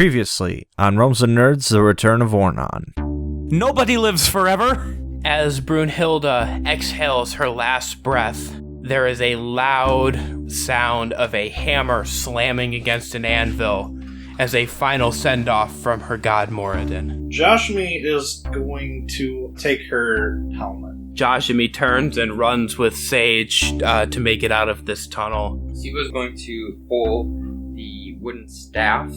Previously on Realms and Nerds, The Return of Ornon. Nobody lives forever! As Brunhilde exhales her last breath, there is a loud sound of a hammer slamming against an anvil as a final send-off from her god Moradin. Joshamee is going to take her helmet. Joshamee turns and runs with Sage to make it out of this tunnel. Seebo's going to hold the wooden staff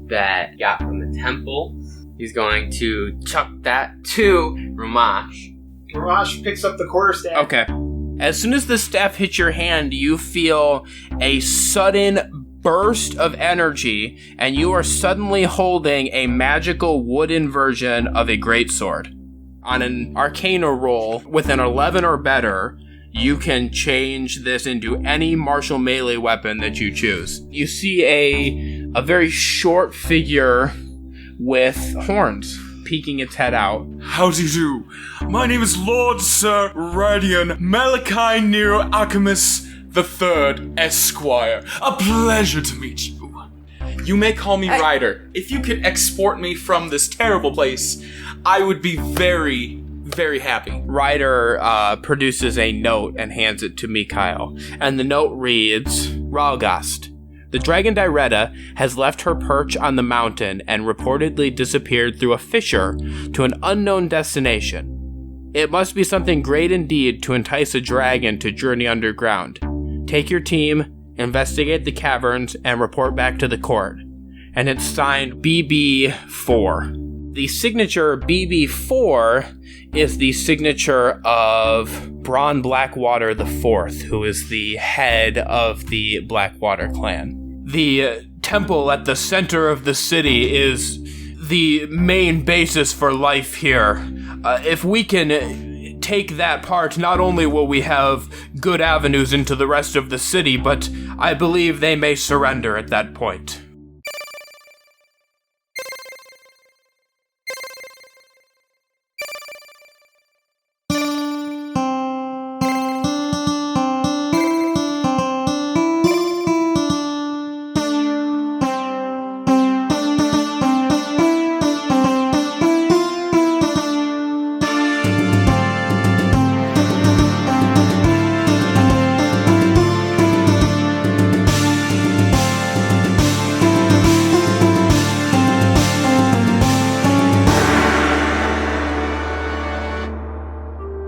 that he got from the temple. He's going to chuck that to Rhomash. Rhomash picks up the quarterstaff. Okay. As soon as the staff hits your hand, you feel a sudden burst of energy, and you are suddenly holding a magical wooden version of a greatsword. On an Arcana roll, with an 11 or better, you can change this into any martial melee weapon that you choose. You see a very short figure with horns peeking its head out. How do you do? My name is Lord Sir Radian Malachi Nero Acamus III, Esquire. A pleasure to meet you. You may call me Ryder. If you could export me from this terrible place, I would be very, very happy. Ryder produces a note and hands it to Mikhail, and the note reads, Ralgast. The dragon Diretta has left her perch on the mountain and reportedly disappeared through a fissure to an unknown destination. It must be something great indeed to entice a dragon to journey underground. Take your team, investigate the caverns, and report back to the court. And it's signed BB4. The signature BB4 is the signature of Bronn Blackwater IV, who is the head of the Blackwater clan. The temple at the center of the city is the main basis for life here. If we can take that part, not only will we have good avenues into the rest of the city, but I believe they may surrender at that point.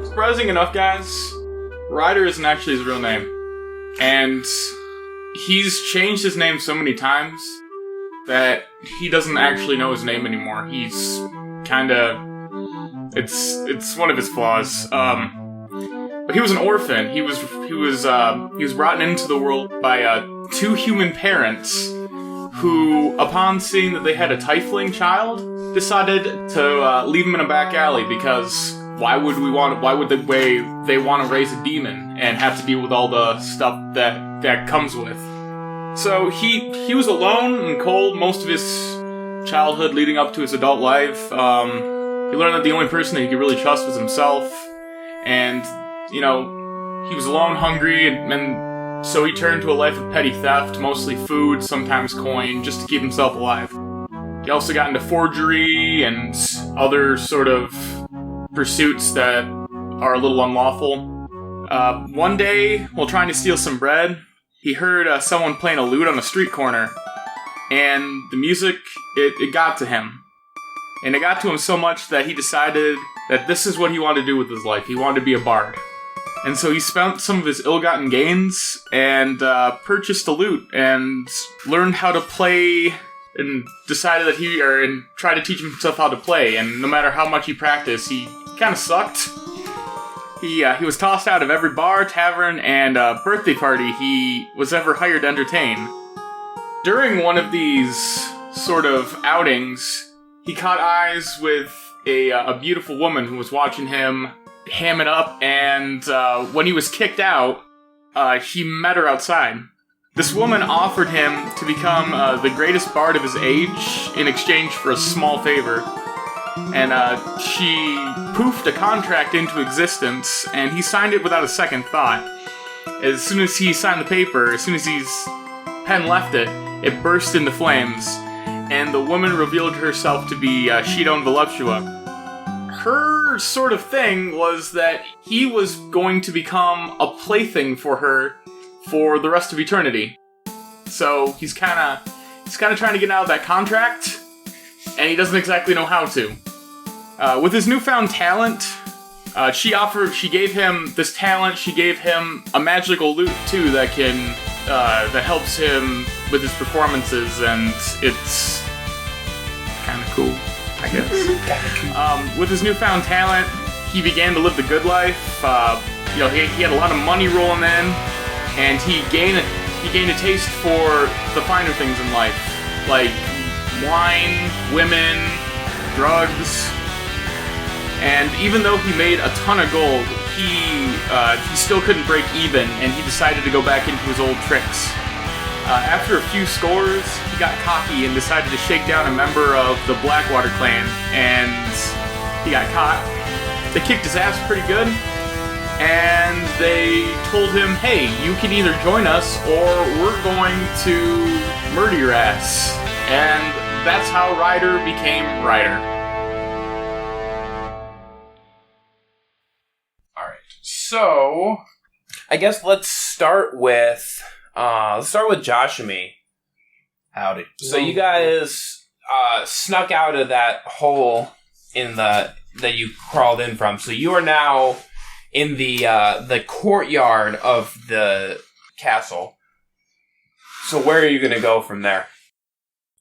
Surprising enough, guys, Ryder isn't actually his real name. And he's changed his name so many times that he doesn't actually know his name anymore. He's kinda... It's one of his flaws. But he was an orphan. He was brought into the world by two human parents who, upon seeing that they had a tiefling child, decided to leave him in a back alley because why would they want to raise a demon and have to deal with all the stuff that comes with? So he was alone and cold most of his childhood leading up to his adult life. He learned that the only person that he could really trust was himself. And, he was alone, hungry, and so he turned to a life of petty theft, mostly food, sometimes coin, just to keep himself alive. He also got into forgery and other sort of pursuits that are a little unlawful. One day, while trying to steal some bread, he heard someone playing a lute on a street corner, and the music, it got to him. And it got to him so much that he decided that this is what he wanted to do with his life. He wanted to be a bard. And so he spent some of his ill-gotten gains and purchased a lute and learned how to play and decided that and tried to teach himself how to play. And no matter how much he practiced, he kind of sucked. He was tossed out of every bar, tavern, and birthday party he was ever hired to entertain. During one of these sort of outings, he caught eyes with a beautiful woman who was watching him ham it up, and when he was kicked out, he met her outside. This woman offered him to become the greatest bard of his age in exchange for a small favor. And she poofed a contract into existence, and he signed it without a second thought. As soon as he signed the paper, as soon as his pen left it, it burst into flames. and the woman revealed herself to be Shidon Voluptua. Her sort of thing was that he was going to become a plaything for her for the rest of eternity. So he's kind of trying to get out of that contract, and he doesn't exactly know how to. With his newfound talent, she gave him this talent. She gave him a magical lute too that helps him with his performances, and it's kind of cool, I guess. With his newfound talent, he began to live the good life. He had a lot of money rolling in, and he gained a taste for the finer things in life, like wine, women, drugs. And even though he made a ton of gold, he still couldn't break even, and he decided to go back into his old tricks. After a few scores, he got cocky and decided to shake down a member of the Blackwater clan, and he got caught. They kicked his ass pretty good, and they told him, hey, you can either join us, or we're going to murder your ass. And that's how Ryder became Ryder. So, I guess let's start with Joshamee. Howdy. So you guys snuck out of that hole that you crawled in from. So you are now in the courtyard of the castle. So where are you going to go from there?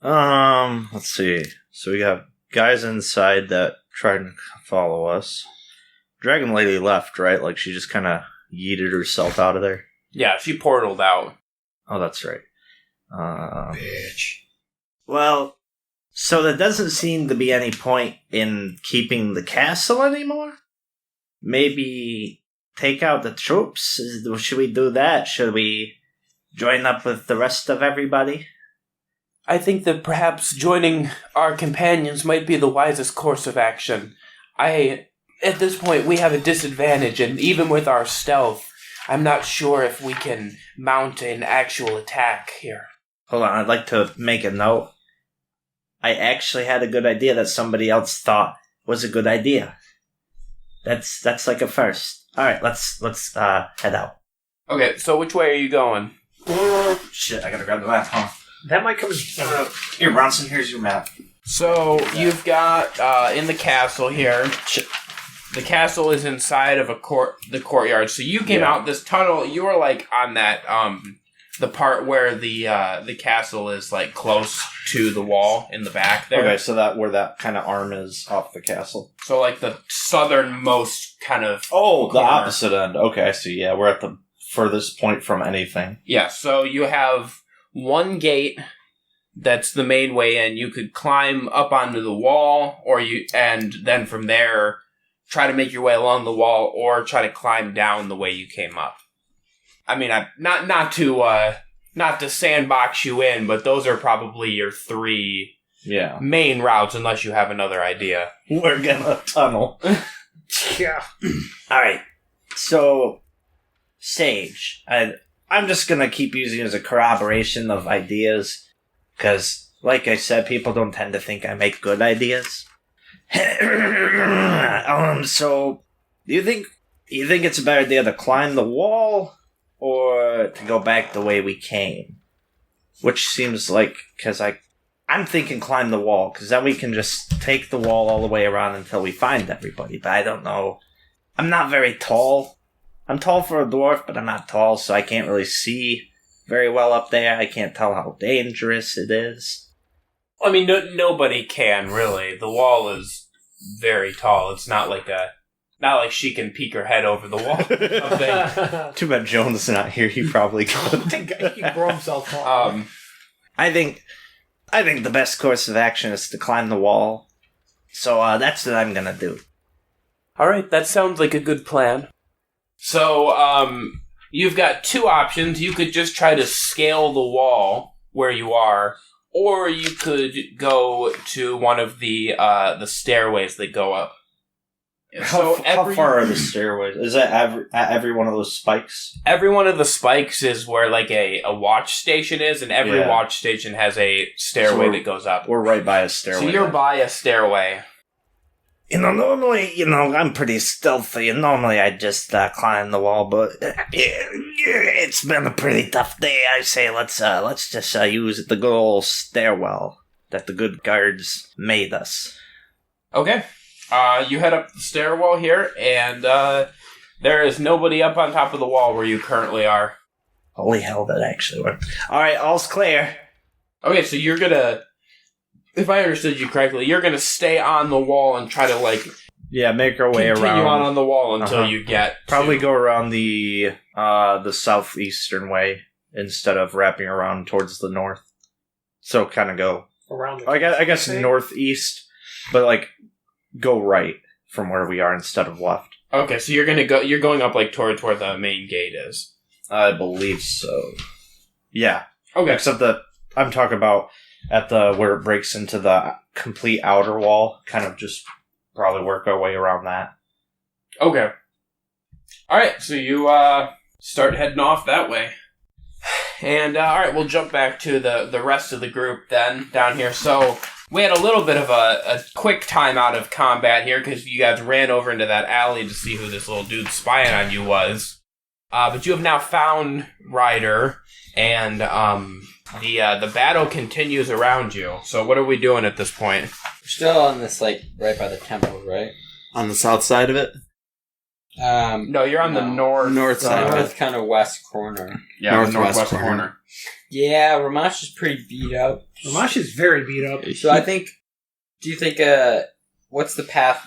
Let's see. So we got guys inside that tried to follow us. Dragon Lady left, right? Like, she just kind of yeeted herself out of there? Yeah, she portaled out. Oh, that's right. Bitch. Well, so there doesn't seem to be any point in keeping the castle anymore? Maybe take out the troops? Should we do that? Should we join up with the rest of everybody? I think that perhaps joining our companions might be the wisest course of action. At this point, we have a disadvantage, and even with our stealth, I'm not sure if we can mount an actual attack here. Hold on, I'd like to make a note. I actually had a good idea that somebody else thought was a good idea. That's like a first. Alright, let's head out. Okay, so which way are you going? Shit, I gotta grab the map, huh? That might come. Here, Bronson, here's your map. So, you've got, in the castle here, the castle is inside of the courtyard. So you came out this tunnel, you were, like, on that, the part where the castle is, like, close to the wall in the back there. Okay, so that where that kind of arm is off the castle. So, like, the southernmost kind of Oh, the corner. opposite end. Okay, I see. Yeah, we're at the furthest point from anything. Yeah, so you have one gate that's the main way in. You could climb up onto the wall, and then from there try to make your way along the wall, or try to climb down the way you came up. I mean, not to sandbox you in, but those are probably your three main routes, unless you have another idea. We're gonna tunnel. Yeah. Alright, so Sage. I'm just gonna keep using it as a corroboration of ideas, because, like I said, people don't tend to think I make good ideas. So, do you think it's a better idea to climb the wall, or to go back the way we came? Which seems like, because I'm thinking climb the wall, because then we can just take the wall all the way around until we find everybody, but I don't know. I'm not very tall. I'm tall for a dwarf, but I'm not tall, so I can't really see very well up there. I can't tell how dangerous it is. I mean, nobody can, really. The wall is very tall. It's not like she can peek her head over the wall. Too bad Jones is not here. He probably could. He can grow himself tall. I think the best course of action is to climb the wall. So that's what I'm gonna do. Alright, that sounds like a good plan. So, you've got two options. You could just try to scale the wall where you are, or you could go to one of the stairways that go up. How far are the stairways? Is that at every one of those spikes? Every one of the spikes is where like a watch station is, and every watch station has a stairway that goes up. We're right by a stairway. So you're by a stairway. Normally, I'm pretty stealthy, and normally I just climb the wall, but it's been a pretty tough day. I say let's just use the good old stairwell that the good guards made us. Okay. You head up the stairwell here, and there is nobody up on top of the wall where you currently are. Holy hell, that actually worked. Alright, all's clear. Okay, so you're gonna... If I understood you correctly, you're gonna stay on the wall and try to, like... Yeah, make our way continue around. on the wall until you get Probably go around the southeastern way instead of wrapping around towards the north. So kind of go... Around I guess northeast, but, like... Go right from where we are instead of left. Okay, so you're going up like towards where the main gate is. I believe so. Yeah. Okay. Except I'm talking about at where it breaks into the complete outer wall. Kind of just probably work our way around that. Okay. Alright, so you start heading off that way. And alright, we'll jump back to the rest of the group then, down here. So we had a little bit of a quick time out of combat here because you guys ran over into that alley to see who this little dude spying on you was. But you have now found Ryder, and the battle continues around you. So what are we doing at this point? We're still on this, like, right by the temple, right? On the south side of it? No, you're on the north side. North kind of west corner. Yeah, northwest corner. Yeah, Rhomash is pretty beat up. Rhomash is very beat up. So I think, do you think, what's the path?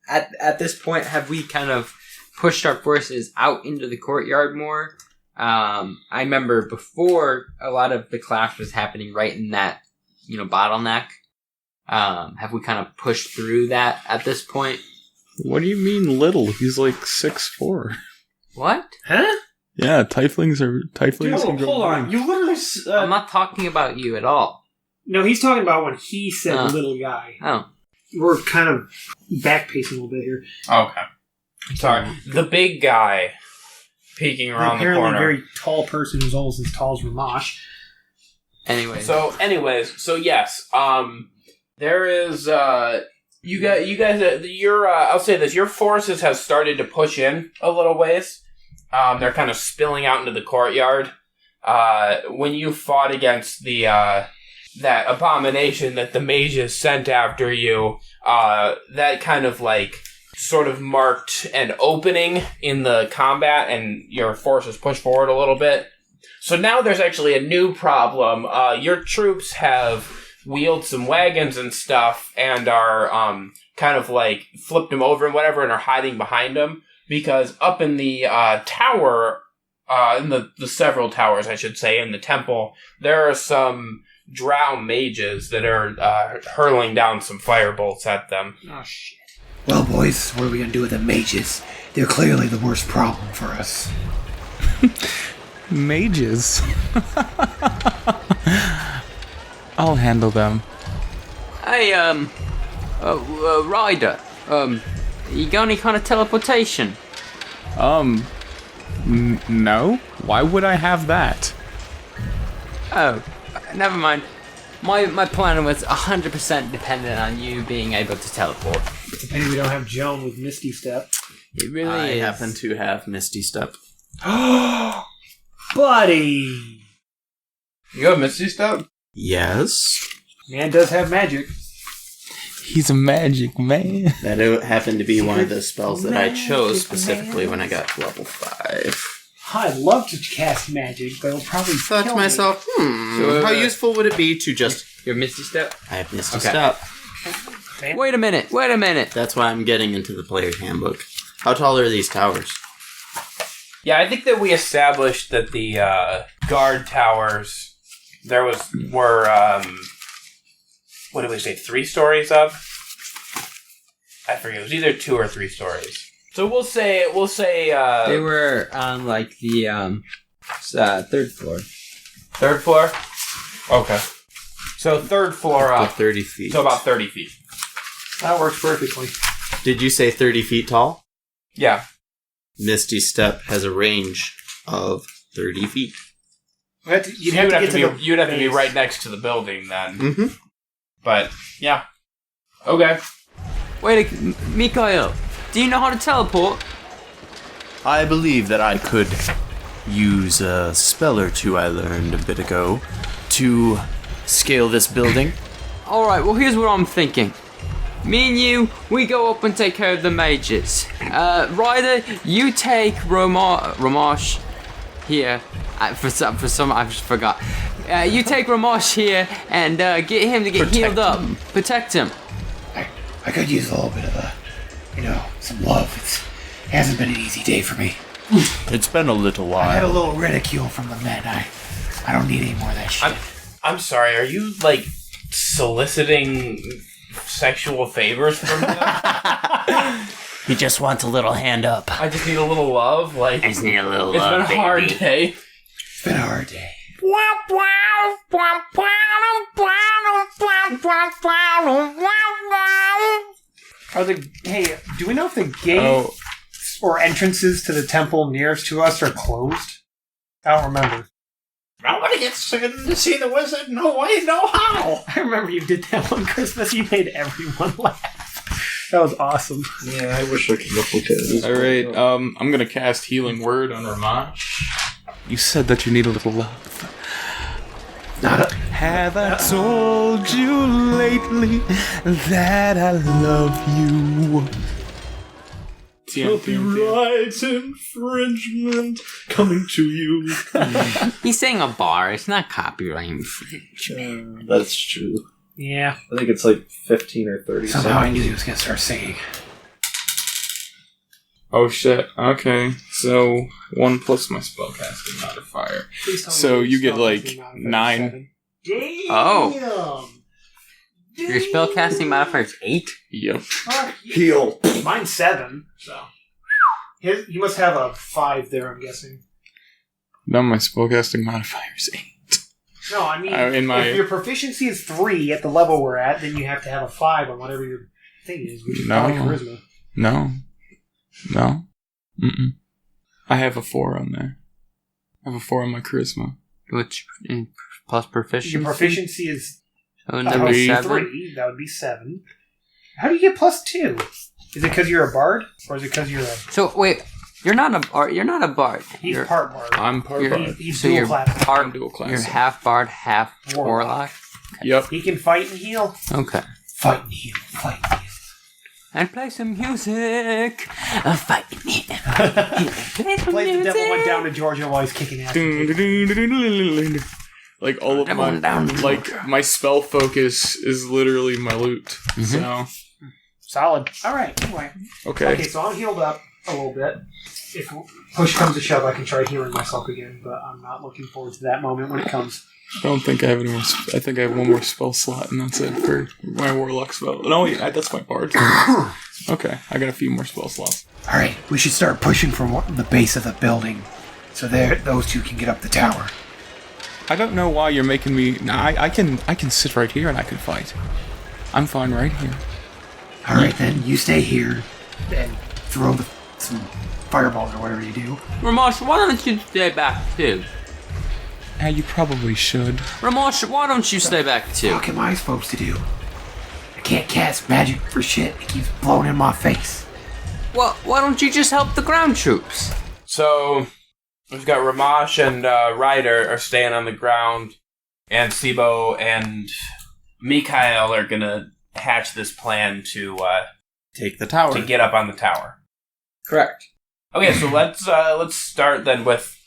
At this point, have we kind of pushed our forces out into the courtyard more? I remember before a lot of the clash was happening right in that, bottleneck. Have we kind of pushed through that at this point? What do you mean little? He's like 6'4". What? Huh? Yeah, tieflings Dude, can go... hold on. You literally... I'm not talking about you at all. No, he's talking about when he said Oh. little guy. Oh. We're kind of back-pacing a little bit here. Okay. Sorry. The big guy peeking around the Apparently corner. a very tall person who's almost as tall as Rhomash. Anyway. So yes, there is, you guys, I'll say this, your forces have started to push in a little ways. They're kind of spilling out into the courtyard. When you fought against that abomination that the mages sent after you, that kind of like sort of marked an opening in the combat, and your forces pushed forward a little bit. So now there's actually a new problem. Your troops have wheeled some wagons and stuff and are kind of like flipped them over and whatever and are hiding behind them, because up in the tower, in the several towers, I should say, in the temple, there are some drow mages that are hurling down some fire bolts at them. Oh, shit. Well, boys, what are we going to do with the mages? They're clearly the worst problem for us. Mages. I'll handle them. Hey, Ryder, you got any kind of teleportation? No? Why would I have that? Oh, never mind. My plan was 100% dependent on you being able to teleport. Depending we don't have Joan with Misty Step. It really I is. happen to have Misty Step. Buddy! You have Misty Step? Yes. Man does have magic. He's a magic man. That happened to be one of the spells that I chose specifically when I got to level 5. I'd love to cast magic, but it'll probably Thought to kill me. myself, how useful would it be to just... Your Misty Step? I have Misty Okay. Step. Wait a minute. That's why I'm getting into the player's handbook. How tall are these towers? Yeah, I think that we established that the guard towers were what did we say, 3 stories up? I forget. It was either 2 or 3 stories. So we'll say They were on like the 3rd floor. 3rd floor. Okay. So 3rd floor About up. 30 feet. So about 30 feet. That works perfectly. Did you say 30 feet tall? Yeah. Misty Step has a range of 30 feet. You'd have to be right next to the building then. Mm-hmm. But, yeah. Okay. Wait, Mikhail, do you know how to teleport? I believe that I could use a spell or two I learned a bit ago to scale this building. Alright, well here's what I'm thinking. Me and you, we go up and take care of the mages. Ryder, you take Rhomash here. For some, I just forgot. You take Rhomash here and get him to get healed up. Protect him. I could use a little bit of some love. It hasn't been an easy day for me. It's been a little while. I had a little ridicule from the men. I don't need any more of that shit. I'm sorry, are you, like, soliciting sexual favors from them? He just wants a little hand up. I just need a little love. Like, I just need a little it's love, been a hard day. It's been a hard day. Hey, do we know if the gates or entrances to the temple nearest to us are closed? I don't remember. Nobody gets to see the wizard. No way, no how. I remember you did that one Christmas. You made everyone laugh. That was awesome. Yeah, I wish I could replicate it. Alright, I'm gonna cast Healing Word on Rhomash. You said that you need a little love. Have I told you lately that I love you? Copyright infringement coming to you. He's saying a bar. It's not copyright infringement. That's true. Yeah. I think it's like 15 or 30 Somehow I knew he was going to start singing. Oh shit, okay. So, 1 plus my spellcasting modifier. So you get like 9. Damn. Oh. Your spellcasting modifier is 8? Yep. Heal. Mine's 7, so. You must have a 5 there, I'm guessing. No, my spellcasting modifier is 8. No, I mean, if your proficiency is 3 at the level we're at, then you have to have a 5 on whatever your thing is, which is probably charisma. No. Mm-mm. I have a 4 on there. I have a 4 on my charisma. Which, plus proficiency? Your proficiency is... Oh, that would be 7? 3. That would be 7. How do you get plus 2? Is it because you're a bard? Or is it because you're a... So, wait... You're not a bard. He's part bard. I'm part bard. He's so dual you're class. part. Dual class. You're half bard, half warlock. Okay. Yep. He can fight and heal. Okay. Fight and heal. Fight and heal. And play some music. Fight and heal. Play The Devil Went Down to Georgia while he's kicking ass. Like all of my spell focus is literally my loot. So solid. All right. Anyway. Okay, so I'm healed up a little bit. If push comes to shove, I can try healing myself again, but I'm not looking forward to that moment when it comes. I don't think I have any more. I think I have 1 more spell slot, and that's it for my warlock spell. No, that's my bard. Okay, I got a few more spell slots. All right, we should start pushing for the base of the building, so those two can get up the tower. I don't know why you're making me. I can sit right here and I can fight. I'm fine right here. All right, then you stay here and throw some fireballs or whatever you do. Rhomash, why don't you stay back too? Yeah, you probably should. Rhomash, why don't you stay back too? What am I supposed to do? I can't cast magic for shit. It keeps blowing in my face. Well, why don't you just help the ground troops? So, we've got Rhomash and Ryder are staying on the ground, and Seebo and Mikhail are gonna hatch this plan to take the tower. To get up on the tower. Correct. Okay, so let's start then with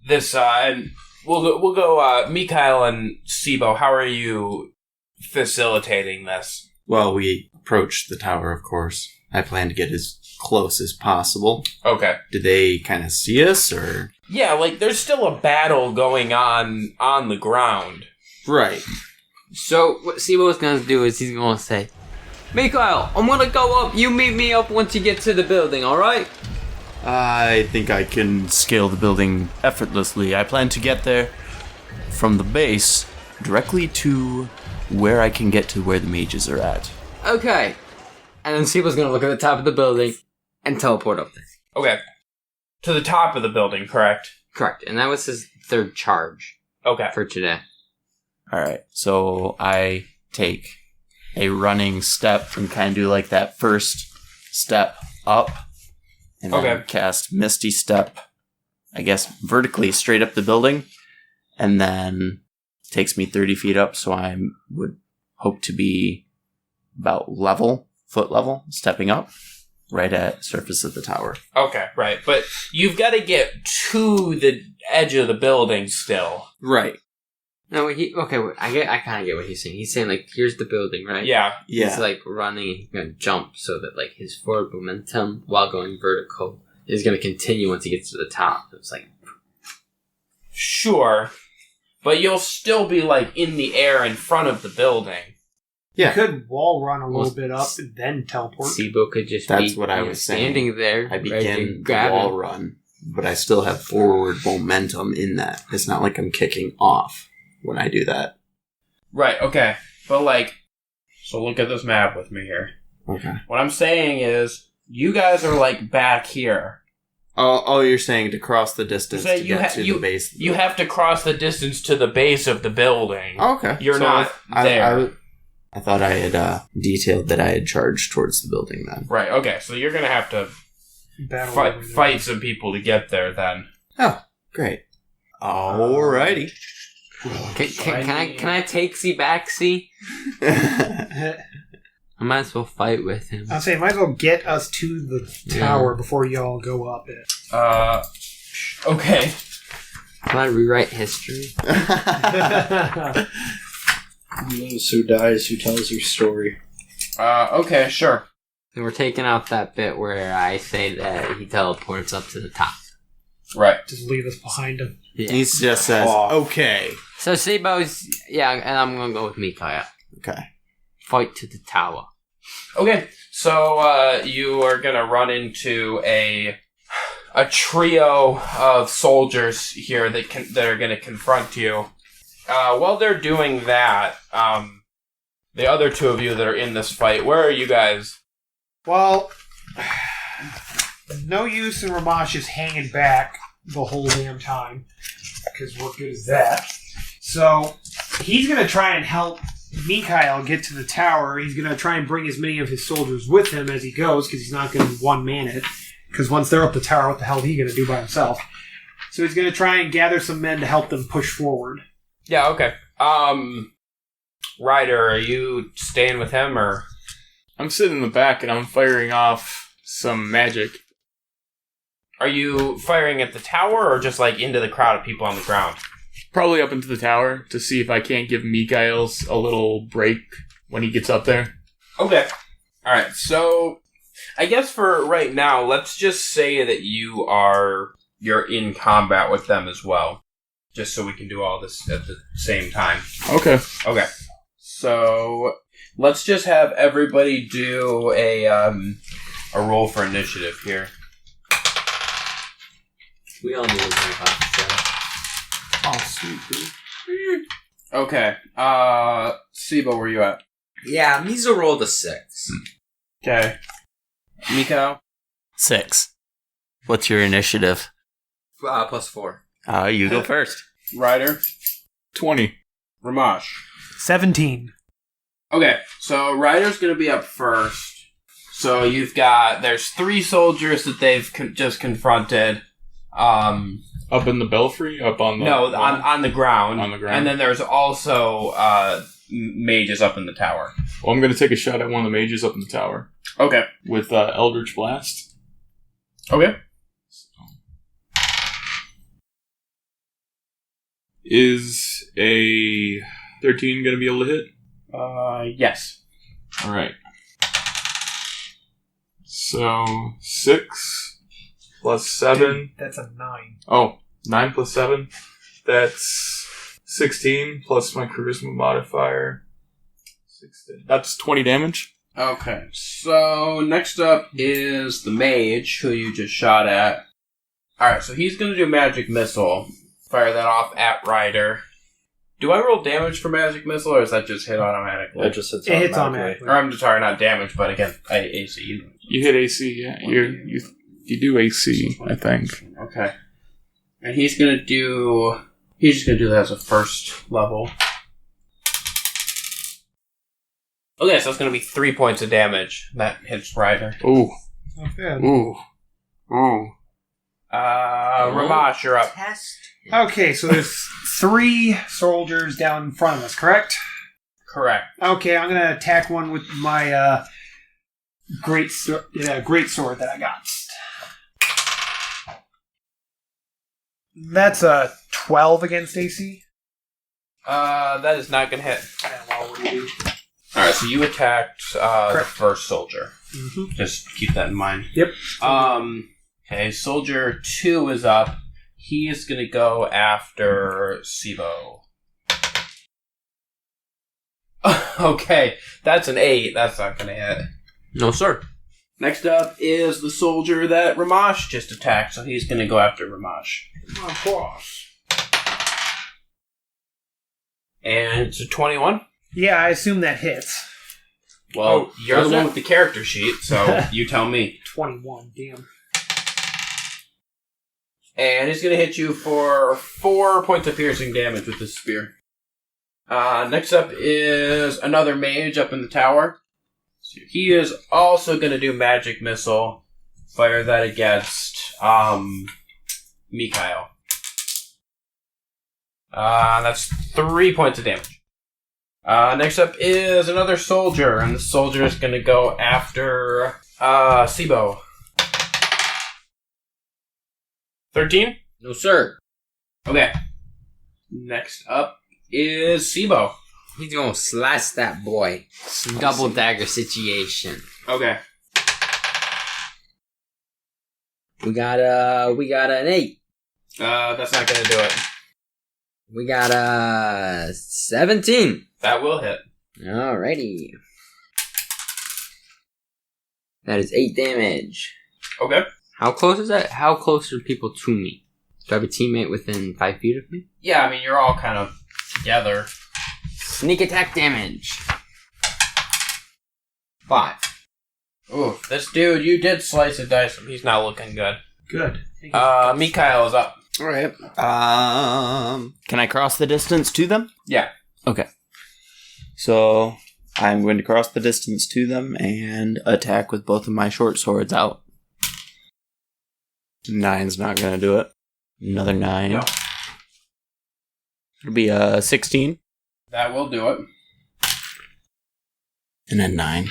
this, and we'll go Mikhail and Seebo. How are you facilitating this? Well, we approached the tower, of course. I plan to get as close as possible. Okay. Did they kind of see us, or? Yeah, like, there's still a battle going on the ground. Right. So, what Seebo's gonna do is he's gonna say, Mikhail, I'm gonna go up, you meet me up once you get to the building, alright? I think I can scale the building effortlessly. I plan to get there from the base directly to where I can get to where the mages are at. Okay. And then Seebo's gonna look at the top of the building and teleport up there. Okay. To the top of the building, correct? Correct. And that was his third charge. Okay. For today. Alright, so I take a running step and kind of do like that first step up. And then cast Misty Step, I guess, vertically straight up the building. And then it takes me 30 feet up, so I would hope to be about foot level, stepping up, right at surface of the tower. Okay, right. But you've got to get to the edge of the building still. Right. No, I kind of get what he's saying. He's saying, like, here's the building, right? Yeah. He's, like, running and he's going to jump so that, like, his forward momentum while going vertical is going to continue once he gets to the top. It's like... Sure. But you'll still be, like, in the air in front of the building. Yeah. You could wall run a little bit up and then teleport. Seebo could just That's what I was standing saying. there. I begin the wall run, but I still have forward momentum in that. It's not like I'm kicking off when I do that. Right, okay. But, like, so look at this map with me here. Okay. What I'm saying is, you guys are, like, back here. Oh, you're saying to cross the distance So to get to the base. You have to cross the distance to the base of the building. Oh, okay. You're not there. I thought I had detailed that I had charged towards the building then. Right, okay. So you're going to have to fight some people to get there then. Oh, great. Alrighty. Can I take C back, C? I might as well fight with him. I'll say, might as well get us to the tower before y'all go up it. Okay. Can I rewrite history? Who knows who dies, who tells your story? Okay, sure. And we're taking out that bit where I say that he teleports up to the top. Right. Just leave us behind him. Yeah. He just says, okay. So Seebo's, and I'm going to go with Mikael. Okay. Fight to the tower. Okay, so you are going to run into a trio of soldiers here that are going to confront you. While they're doing that, the other two of you that are in this fight, where are you guys? Well, no use in Rhomash just hanging back the whole damn time, because what good is that? So, he's going to try and help Mikael get to the tower. He's going to try and bring as many of his soldiers with him as he goes, because he's not going to one-man it. Because once they're up the tower, what the hell is he going to do by himself? So he's going to try and gather some men to help them push forward. Yeah, okay. Ryder, are you staying with him, or...? I'm sitting in the back, and I'm firing off some magic. Are you firing at the tower, or just, like, into the crowd of people on the ground? Probably up into the tower to see if I can't give Mikael's a little break when he gets up there. Okay. Alright, so... I guess for right now, let's just say that you're in combat with them as well. Just so we can do all this at the same time. Okay. Okay. So, let's just have everybody do a roll for initiative here. We all need to know about this. Oh, sweet. Okay. Seebo, where you at? Yeah, Mizo rolled a 6. Okay. Miko? 6. What's your initiative? Plus 4. You go first. Ryder? 20. Rhomash? 17. Okay, so Ryder's gonna be up first. So there's 3 soldiers that they've just confronted. Up in the belfry? Up on the... No, on the ground. On the ground. And then there's also mages up in the tower. Well, I'm going to take a shot at one of the mages up in the tower. Okay. With Eldritch Blast. Okay. Is a 13 going to be able to hit? Yes. Alright. So, 6 plus 7. That's a 9. Oh, 9 plus 7. That's 16 plus my charisma modifier. 16. That's 20 damage. Okay, so next up is the mage, who you just shot at. Alright, so he's going to do magic missile. Fire that off at Ryder. Do I roll damage for magic missile, or is that just hit automatically? It just hits It hits automatically. Or I'm sorry, not damage, but again, AC. You hit AC, yeah. You do AC, I think. Okay. And he's just gonna do that as a first level. Okay, so it's gonna be 3 points of damage. That hits Ryder. Ooh. Not bad. Ooh. Rhomash, you're up. Okay, so there's 3 soldiers down in front of us, correct? Correct. Okay, I'm gonna attack one with my great sword that I got. That's a 12 against AC. That is not gonna hit. Well, what do you do? Alright, so you attacked the Correct. first soldier. Mm-hmm. Just keep that in mind. Yep. Okay, soldier 2 is up. He is gonna go after Seebo. Okay, that's an 8. That's not gonna hit. No, sir. Next up is the soldier that Rhomash just attacked, so he's gonna go after Rhomash. Of course. And it's a 21. Yeah, I assume that hits. Well, you're the does one it? with the character sheet, so you tell me. 21, damn. And he's gonna hit you for 4 points of piercing damage with this spear. Next up is another mage up in the tower. So he is also gonna do magic missile. Fire that against Mikhail. That's 3 points of damage. Next up is another soldier, and the soldier is gonna go after Seebo. 13? No, sir. Okay. Next up is Seebo. He's gonna slice that boy. Double dagger situation. Okay. We got an 8. That's not gonna do it. We got a 17. That will hit. Alrighty. That is 8 damage. Okay. How close is that? How close are people to me? Do I have a teammate within 5 feet of me? Yeah, I mean, you're all kind of together. Sneak attack damage. 5. Ooh, this dude, you did slice a dice. He's not looking good. Good. Mikhail is up. All right. Can I cross the distance to them? Yeah. Okay. So I'm going to cross the distance to them and attack with both of my short swords out. 9's not going to do it. Another 9. No. It'll be a 16. That will do it. And then 9.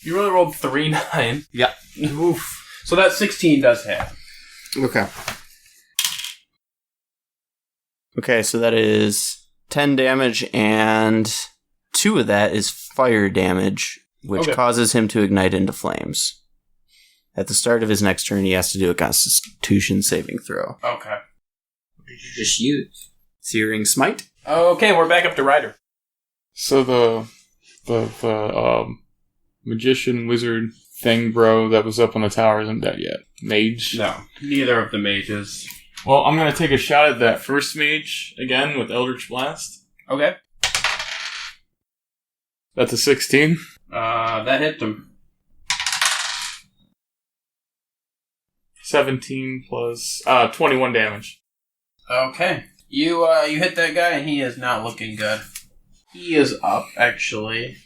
You really rolled 3 9. Yeah. Oof. So that 16 does hit. Okay. Okay, so that is 10 damage, and 2 of that is fire damage, which causes him to ignite into flames. At the start of his next turn, he has to do a Constitution saving throw. Okay. What did you just use? Searing Smite. Okay, we're back up to Ryder. So the magician wizard thing, bro, that was up on the tower isn't dead yet. Mage? No, neither of the mages. Well, I'm gonna take a shot at that first mage again with Eldritch Blast. Okay. That's a 16. That hit him. 17 plus 21 damage. Okay. You hit that guy, and he is not looking good. He is up, actually.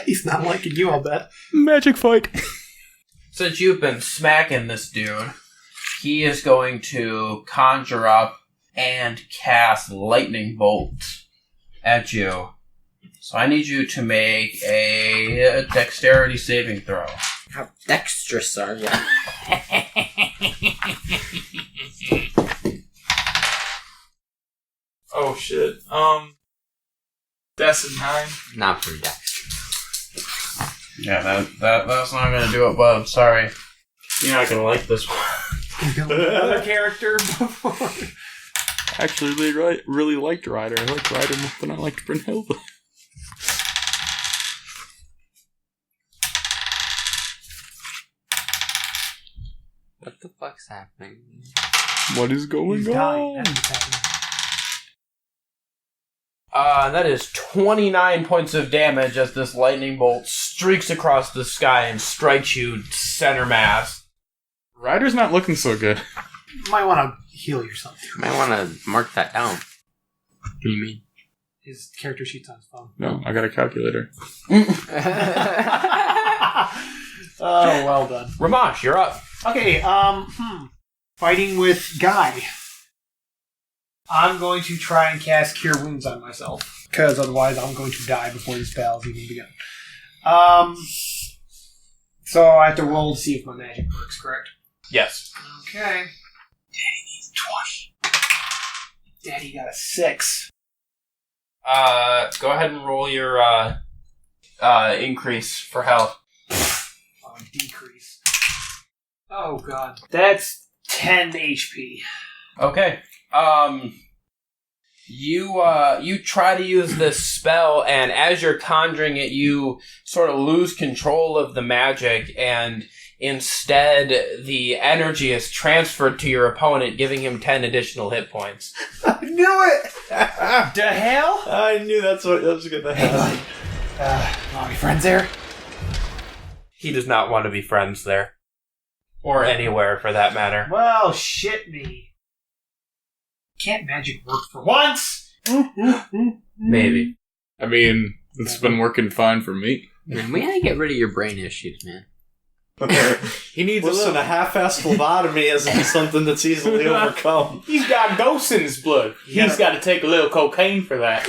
He's not liking you, I'll bet. Magic fight. Since you've been smacking this dude, he is going to conjure up and cast Lightning Bolt at you. So I need you to make a dexterity saving throw. How dexterous are you? Oh shit. That's a 9. Not for dexterous. Yeah, that's not gonna do it, bub. Sorry. You're not gonna like this one. Another character before. Actually, really liked Ryder. I liked Ryder more than I liked Brunhilde. What the fuck's happening? What is going He's dying. on? That's what's happening. That is 29 points of damage as this lightning bolt streaks across the sky and strikes you center mass. Ryder's not looking so good. You might want to heal yourself. You might want to mark that down. What do you mean? His character sheet's on his phone. No, I got a calculator. Oh, well done. Rhomash, you're up. Okay, fighting with Guy. I'm going to try and cast Cure Wounds on myself, because otherwise I'm going to die before this battle's even begun. So I have to roll to see if my magic works, correct? Yes. Okay. Daddy needs 20. Daddy got a 6. Go ahead and roll your, increase for health. Decrease. Oh, God. That's 10 HP. Okay. You try to use this spell, and as you're conjuring it, you sort of lose control of the magic, and instead, the energy is transferred to your opponent, giving him 10 additional hit points. I knew it! The hell? I knew that was going to happen. Are we friends there? He does not want to be friends there. Or anywhere, for that matter. Well, shit me. Can't magic work for once? Maybe. I mean, it's been working fine for me. Man, we gotta get rid of your brain issues, man. He needs Listen, a half-assed phlebotomy isn't something that's easily overcome. He's got ghosts in his blood. He's got to take a little cocaine for that.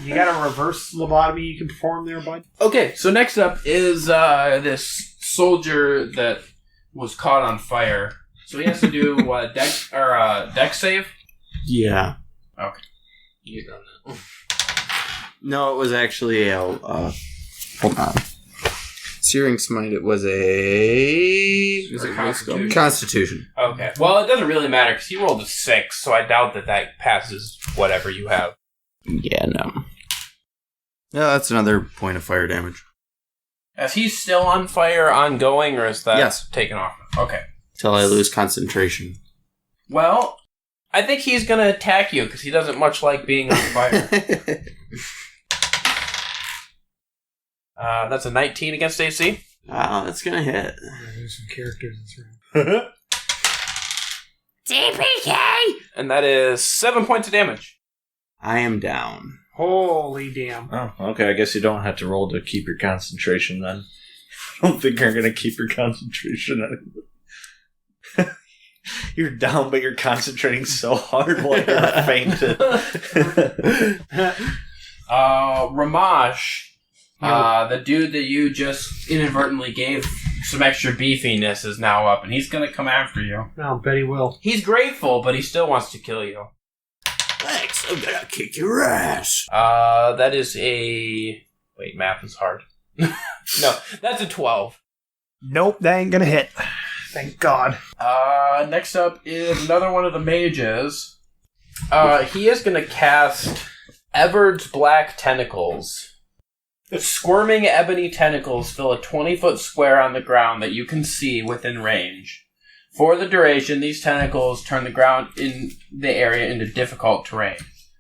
You got a reverse lobotomy you can perform there, bud? Okay, so next up is this soldier that was caught on fire. So he has to do deck save. Yeah. Okay, you done that. No, it was actually a... hold on. Searing Smite, it was a Constitution. Okay, well, it doesn't really matter because he rolled a 6, so I doubt that passes whatever you have. Yeah, no. No, that's another point of fire damage. Is he still on fire, ongoing, or is that Yes. taken off? Okay. Till I lose concentration. Well, I think he's going to attack you because he doesn't much like being on fire. That's a 19 against AC. Wow, that's gonna hit. There's some characters in this room. TPK! And that is 7 points of damage. I am down. Holy damn. Oh, okay. I guess you don't have to roll to keep your concentration then. I don't think you're going to keep your concentration anymore. You're down, but you're concentrating so hard while you're fainted. Rhomash, the dude that you just inadvertently gave some extra beefiness is now up, and he's going to come after you. I'll bet he will. He's grateful, but he still wants to kill you. Thanks, I'm gonna kick your ass. That is a... Wait, math is hard. No, that's a 12. Nope, that ain't gonna hit. Thank God. Next up is another one of the mages. He is going to cast Everard's Black Tentacles. The squirming ebony tentacles fill a 20-foot square on the ground that you can see within range. For the duration, these tentacles turn the ground in the area into difficult terrain.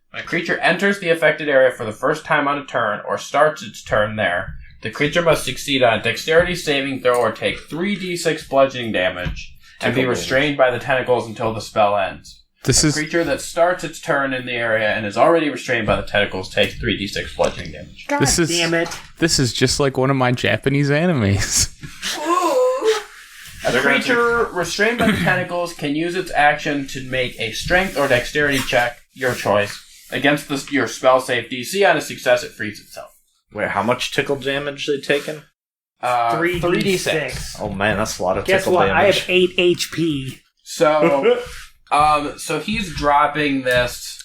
When a creature enters the affected area for the first time on a turn, or starts its turn there, the creature must succeed on a dexterity saving throw or take 3d6 bludgeoning damage, and be restrained by the tentacles until the spell ends. A creature that starts its turn in the area and is already restrained by the tentacles takes 3d6 bludgeoning damage. God damn it. This is just like one of my Japanese animes. A creature restrained by the tentacles can use its action to make a strength or dexterity check, your choice, against your spell save DC. On a success, it frees itself. Wait, how much tickle damage they taken? 3d6. Oh man, that's a lot of Guess tickle what? damage. I have 8 HP. So, so he's dropping this.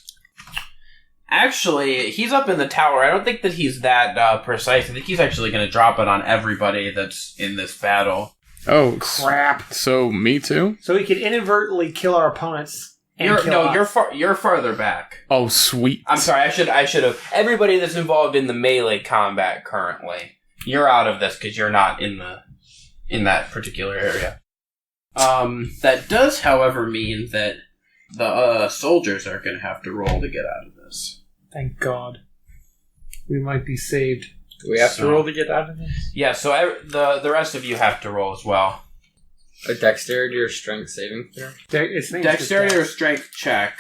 Actually, he's up in the tower. I don't think that he's that precise. I think he's actually going to drop it on everybody that's in this battle. Oh, crap! So me too? So he can inadvertently kill our opponents. You're farther back. Oh, sweet. I'm sorry. I should have. Everybody that's involved in the melee combat currently, you're out of this because you're not in that particular area. That does, however, mean that the soldiers are going to have to roll to get out of this. Thank God. We might be saved. Do we have to roll to get out of this? Yeah, so the rest of you have to roll as well. A dexterity or strength saving throw? It's Dexterity or strength check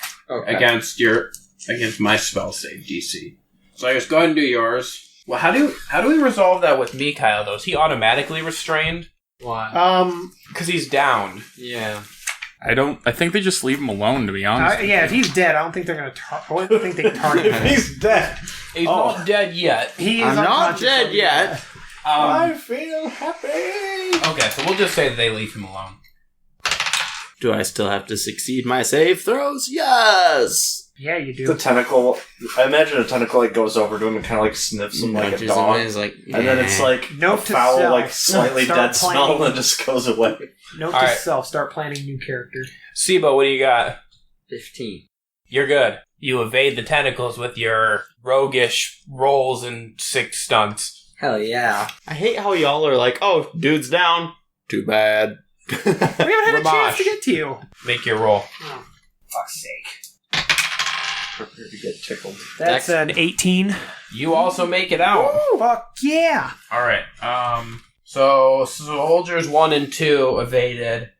against my spell save DC. So I guess go ahead and do yours. Well, how do we resolve that with Mikhail though? Is he automatically restrained? Why? Because he's down. Yeah. I think they just leave him alone, to be honest. Yeah, if he's dead, I don't think they're going to I don't think they target him. He's dead. He's not dead yet. He is I'm not unconscious dead already. yet. I feel happy. Okay, so we'll just say that they leave him alone. Do I still have to succeed my save throws? Yes! Yeah, you do. The tentacle, I imagine a tentacle like goes over to him and kind of like sniffs him like a Nudges dog. him and is like, And then it's like Note a to foul, self. like slightly Start dead smell planning. and just goes away. Note All to right. self, start planning new character. Seebo, what do you got? 15. You're good. You evade the tentacles with your roguish rolls and 6 stunts. Hell yeah. I hate how y'all are like, oh, dude's down. Too bad. We haven't had a chance Rhomash. to get to you. Make your roll. Oh, fuck's sake. Prepare to get tickled. That's an 18. You also make it out. Woo, fuck yeah. Alright, so soldiers 1 and 2 evaded.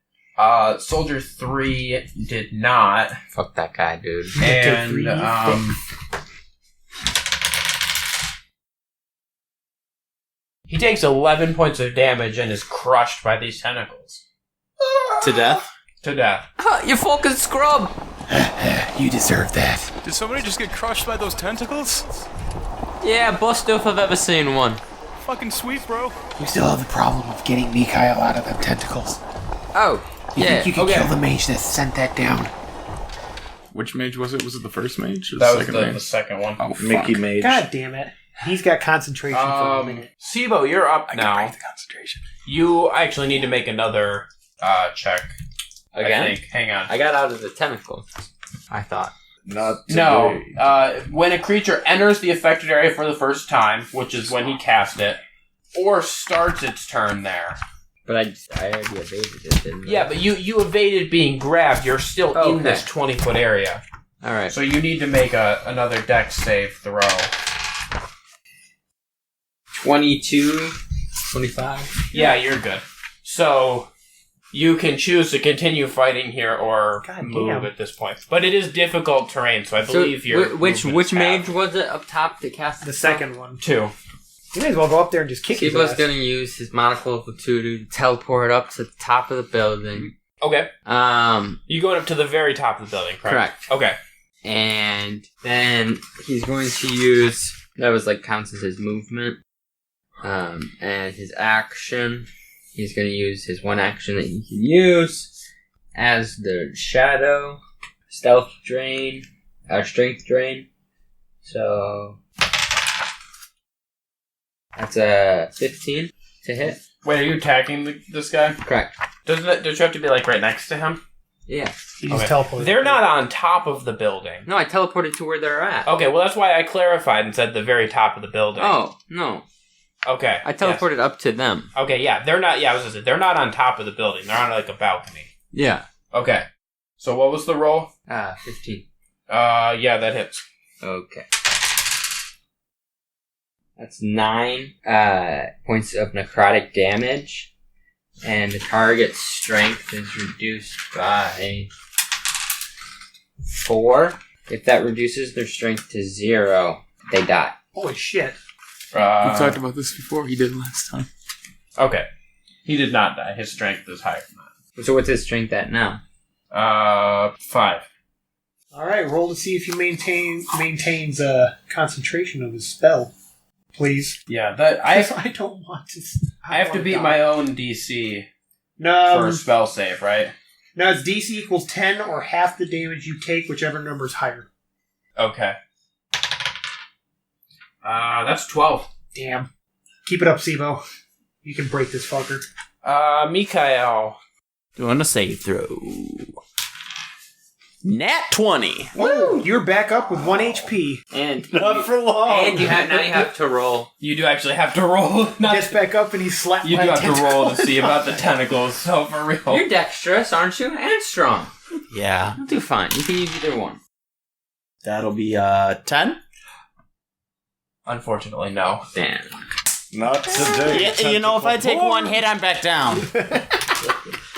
Soldier 3 did not. Fuck that guy, dude. And, he takes 11 points of damage and is crushed by these tentacles. To death? To death. You fucking scrub! You deserve that. Did somebody just get crushed by those tentacles? Yeah, bust if I've ever seen one. Fucking sweet, bro. You still have the problem of getting Mikhail out of them tentacles. Oh, You yeah. think you can kill the mage that sent that down? Which mage was it? Was it the first mage? Or That the was second the mage? second one. Oh, fuck. Mickey Mage. God damn it. He's got concentration for a minute. Seebo, you're up I now. can break the concentration. You actually need to make another check. Again? I think. Hang on. I got out of the tentacle, I thought. Not No. today. When a creature enters the affected area for the first time, which is when he cast it, or starts its turn there. But I already evaded it, didn't I? Yeah, but you evaded being grabbed. You're still in this 20-foot area. Alright. So you need to make another dex save throw. 22, 25. Yeah, you're good. So you can choose to continue fighting here or God move damn. at this point. But it is difficult terrain, so I believe you're. Which mage was it up top to cast The second one. 2. You may as well go up there and just kick his Seebo's ass. gonna use his monocle of to teleport up to the top of the building. Okay. Um, You going up to the very top of the building, correct? Correct. Okay. and then he's going to use, that was like counts as his movement. And his action, he's going to use his one action that he can use as the shadow, stealth drain, or strength drain. So that's a 15 to hit. Wait, are you attacking this guy? Correct. Don't you have to be like right next to him? Yeah. He just teleported. They're not on top of the building. No, I teleported to where they're at. Okay, well that's why I clarified and said the very top of the building. Oh, no. Okay. I teleported up to them. Okay, yeah, they're not. Yeah, I was gonna say they're not on top of the building. They're on like a balcony. Yeah. Okay. So what was the roll? 15. Yeah, that hits. Okay. That's 9 points of necrotic damage, and the target's strength is reduced by 4. If that reduces their strength to 0, they die. Holy shit. We talked about this before. He did last time. Okay. He did not die. His strength is higher than that. So what's his strength at now? 5. Alright, roll to see if he maintains concentration of his spell. Please. Yeah, that I don't want to. I have to beat my own DC No. for a spell save, right? No, it's DC equals 10 or half the damage you take, whichever number is higher. Okay. That's 12. Damn. Keep it up, Seebo. You can break this fucker. Mikhail. Doing a save throw. Nat 20. Woo! You're back up with 1 HP. And Not for long. And now you have to roll. You do actually have to roll. Gets back up and he's slapped You by do a have to roll to tentacle. see about the tentacles, so for real. You're dexterous, aren't you? And strong. Yeah. You'll do fine. You can use either one. That'll be 10. Unfortunately, no. Damn. Not today. You know, if I take one hit, I'm back down.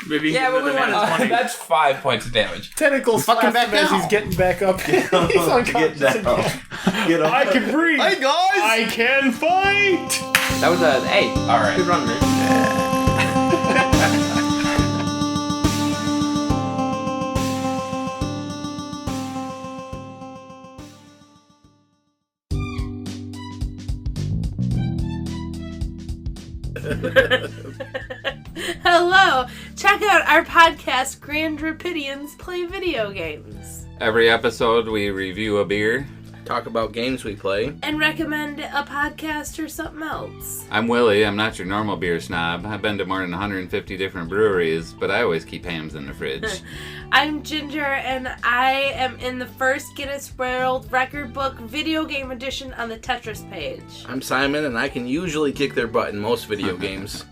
Maybe Yeah, but we want to. That's 5 points of damage. Tentacles Fucking slap back him as down. he's getting back up. He's unconscious Get down. again. Get up. I can breathe. Hey, guys! I can fight. That was a. Hey. All right. Good run, man. Hello! Check out our podcast, Grand Rapidians Play Video Games. Every episode, we review a beer. Talk about games we play. And recommend a podcast or something else. I'm Willie. I'm not your normal beer snob. I've been to more than 150 different breweries, but I always keep hams in the fridge. I'm Ginger, and I am in the first Guinness World Record Book video game edition on the Tetris page. I'm Simon, and I can usually kick their butt in most video games.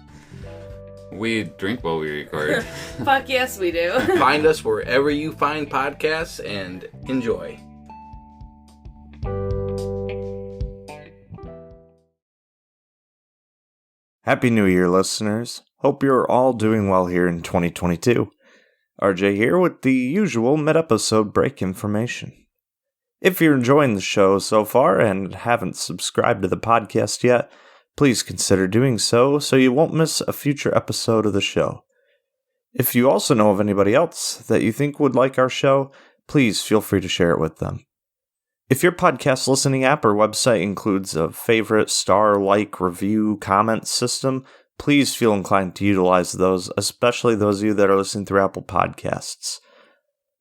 We drink while we record. Fuck yes, we do. Find us wherever you find podcasts, and enjoy. Happy New Year, listeners. Hope you're all doing well here in 2022. RJ here with the usual mid-episode break information. If you're enjoying the show so far and haven't subscribed to the podcast yet, please consider doing so you won't miss a future episode of the show. If you also know of anybody else that you think would like our show, please feel free to share it with them. If your podcast listening app or website includes a favorite, star, like, review, comment system, please feel inclined to utilize those, especially those of you that are listening through Apple Podcasts.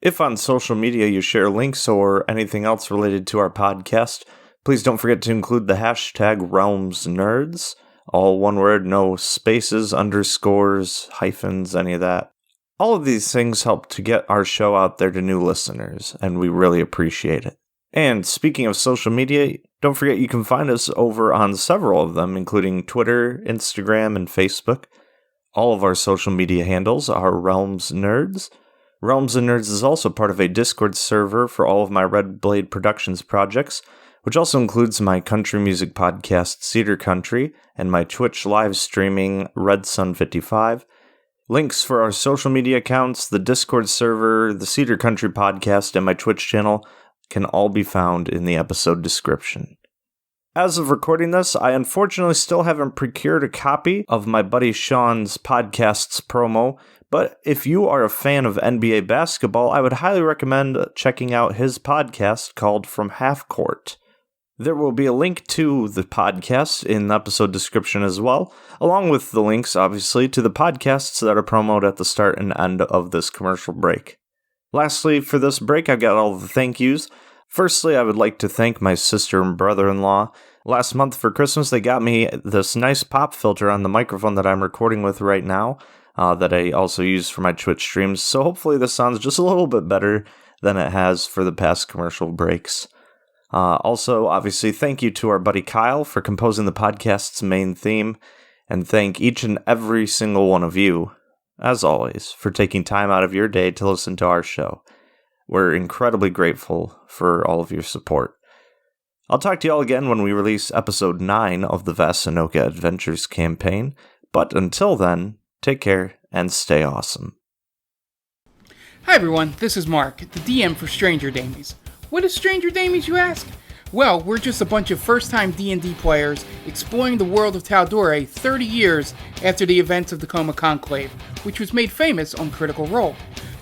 If on social media you share links or anything else related to our podcast, please don't forget to include the hashtag RealmsNerds, all one word, no spaces, underscores, hyphens, any of that. All of these things help to get our show out there to new listeners, and we really appreciate it. And speaking of social media, don't forget you can find us over on several of them, including Twitter, Instagram, and Facebook. All of our social media handles are Realms Nerds. Realms and Nerds is also part of a Discord server for all of my Red Blade Productions projects, which also includes my country music podcast Cedar Country and my Twitch live streaming Red Sun 55. Links for our social media accounts, the Discord server, the Cedar Country podcast, and my Twitch channel can all be found in the episode description. As of recording this, I unfortunately still haven't procured a copy of my buddy Sean's podcast's promo, but if you are a fan of NBA basketball, I would highly recommend checking out his podcast called From Half Court. There will be a link to the podcast in the episode description as well, along with the links, obviously, to the podcasts that are promoted at the start and end of this commercial break. Lastly, for this break, I've got all the thank yous. Firstly, I would like to thank my sister and brother-in-law. Last month for Christmas, they got me this nice pop filter on the microphone that I'm recording with right now, that I also use for my Twitch streams, so hopefully this sounds just a little bit better than it has for the past commercial breaks. Also, obviously, thank you to our buddy Kyle for composing the podcast's main theme, and thank each and every single one of you, as always, for taking time out of your day to listen to our show. We're incredibly grateful for all of your support. I'll talk to you all again when we release episode 9 of the Vasanoka Adventures campaign, but until then, take care and stay awesome. Hi everyone, this is Mark, the DM for Stranger Damies. What is Stranger Damies, you ask? Well, we're just a bunch of first-time D&D players exploring the world of Tal'Dorei 30 years after the events of the Coma Conclave, which was made famous on Critical Role.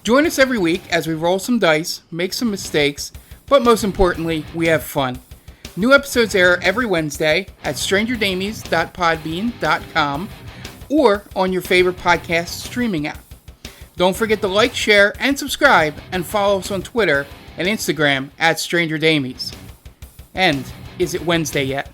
Join us every week as we roll some dice, make some mistakes, but most importantly, we have fun. New episodes air every Wednesday at strangerdamies.podbean.com or on your favorite podcast streaming app. Don't forget to like, share, and subscribe, and follow us on Twitter and Instagram at Stranger Damies. And is it Wednesday yet?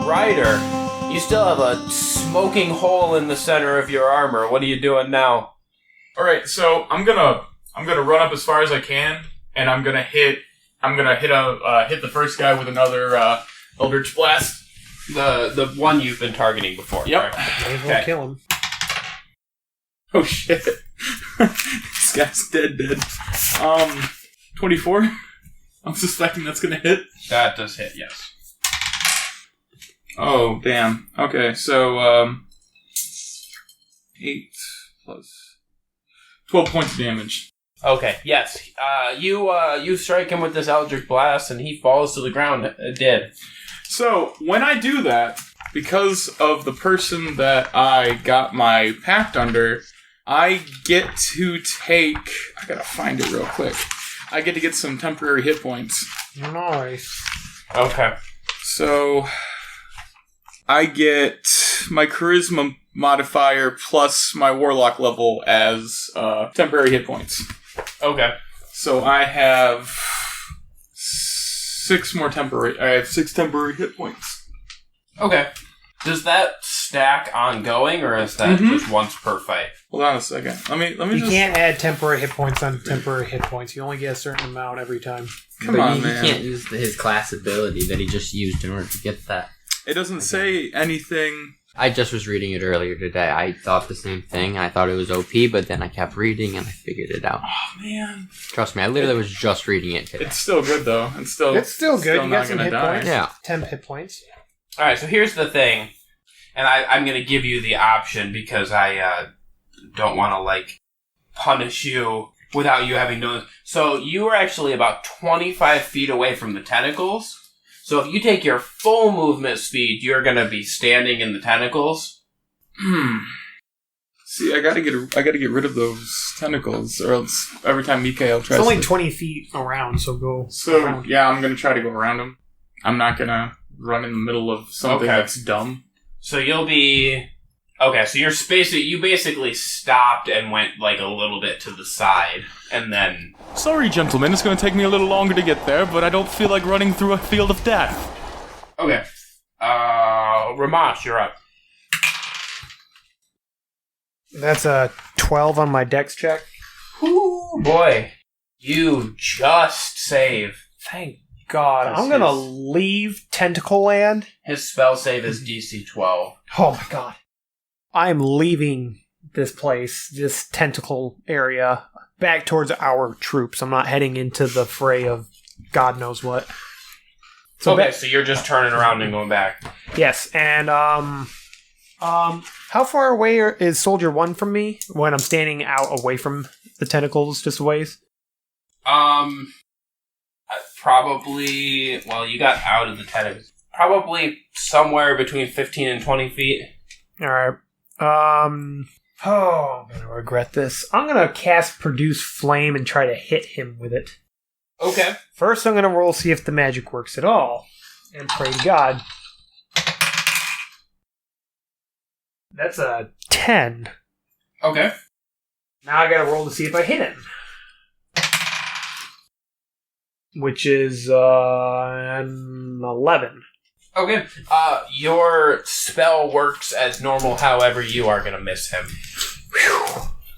Ryder, you still have a smoking hole in the center of your armor. What are you doing now? All right, so I'm gonna run up as far as I can, and I'm gonna hit the first guy with another Eldritch Blast. The one you've been targeting before. Yep. May as well kill him. Oh shit. This guy's dead. 24? I'm suspecting that's gonna hit. That does hit, yes. Oh, damn. Okay, so, 8 plus 12 points of damage. Okay, yes. You strike him with this Eldritch Blast, and he falls to the ground dead. So, when I do that, because of the person that I got my pact under, I get to take... I gotta find it real quick. I get to get some temporary hit points. Nice. Okay. So, I get my charisma modifier plus my warlock level as temporary hit points. Okay. So I have 6 temporary hit points. Okay. Does that stack ongoing, or is that just once per fight? Hold on a second. Let me You just... can't add temporary hit points on temporary hit points. You only get a certain amount every time. Come on, man. He can't use his class ability that he just used in order to get that. It doesn't say anything... I just was reading it earlier today. I thought the same thing. I thought it was OP, but then I kept reading and I figured it out. Oh, man. Trust me, I literally was just reading it today. It's still good, though. It's still good. You got some hit points. Yeah. 10 hit points. Alright, so here's the thing. And I'm going to give you the option because I don't want to, punish you without you having known. So you are actually about 25 feet away from the tentacles. So if you take your full movement speed, you're going to be standing in the tentacles. See, I gotta get rid of those tentacles, or else every time Mikhail tries It's only 20 feet around, so go around. Yeah, I'm gonna try to go around him. I'm not gonna run in the middle of something that's dumb. So you'll be... Okay, so you basically stopped and went, a little bit to the side, and then... Sorry, gentlemen, it's gonna take me a little longer to get there, but I don't feel like running through a field of death. Okay. Rhomash, you're up. That's a 12 on my dex check. Ooh, boy. You just save. Thank God. I'm going to leave Tentacle Land. His spell save is DC 12. Oh my God. I'm leaving this place, this tentacle area, back towards our troops. I'm not heading into the fray of God knows what. So you're just turning around and going back. Yes, and how far away is Soldier 1 from me when I'm standing out away from the tentacles, just a ways? Probably, you got out of the tentacles. Probably somewhere between 15 and 20 feet. Alright. I'm gonna regret this. I'm gonna cast Produce Flame and try to hit him with it. Okay. First, I'm gonna roll, see if the magic works at all. And pray to God. That's a 10. Okay. Now I gotta roll to see if I hit him. Which is an 11. Okay. Your spell works as normal, however you are going to miss him. Whew.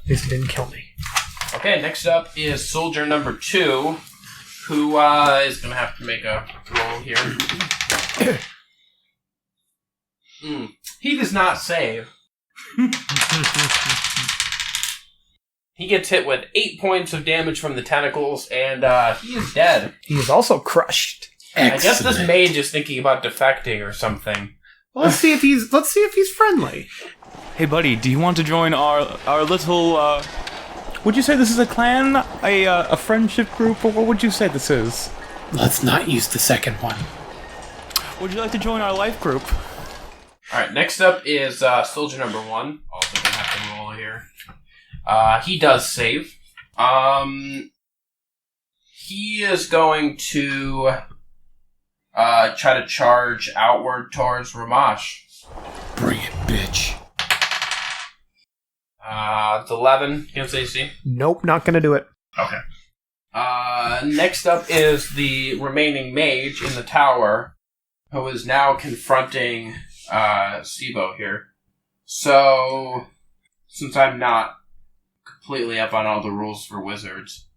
This didn't kill me. Okay, next up is soldier number 2, who is going to have to make a roll here. He does not save. He gets hit with 8 points of damage from the tentacles, and he is dead. He is also crushed. Excellent. I guess this mage is thinking about defecting or something. Well, let's see if he's friendly. Hey, buddy, do you want to join our little? Would you say this is a clan, a friendship group, or what would you say this is? Let's not use the second one. Would you like to join our life group? All right. Next up is soldier number 1. Also gonna have to roll here. He does save. He is going to try to charge outward towards Rhomash. Bring it, bitch. It's 11 against AC. Nope, not gonna do it. Okay. Next up is the remaining mage in the tower, who is now confronting Seebo here. So, since I'm not completely up on all the rules for wizards,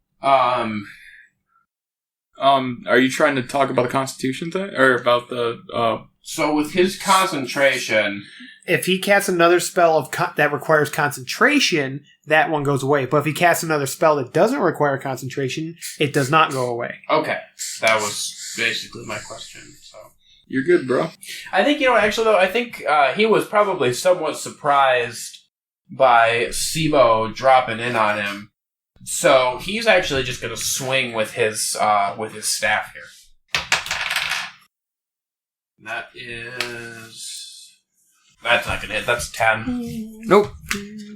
Are you trying to talk about the Constitution thing? Or about the, So with his concentration... If he casts another spell that requires concentration, that one goes away. But if he casts another spell that doesn't require concentration, it does not go away. Okay. That was basically my question, so... You're good, bro. I think, actually, though, I think he was probably somewhat surprised by Seebo dropping in on him. So he's actually just going to swing with his staff here. That is... That's not going to hit. That's 10. Nope.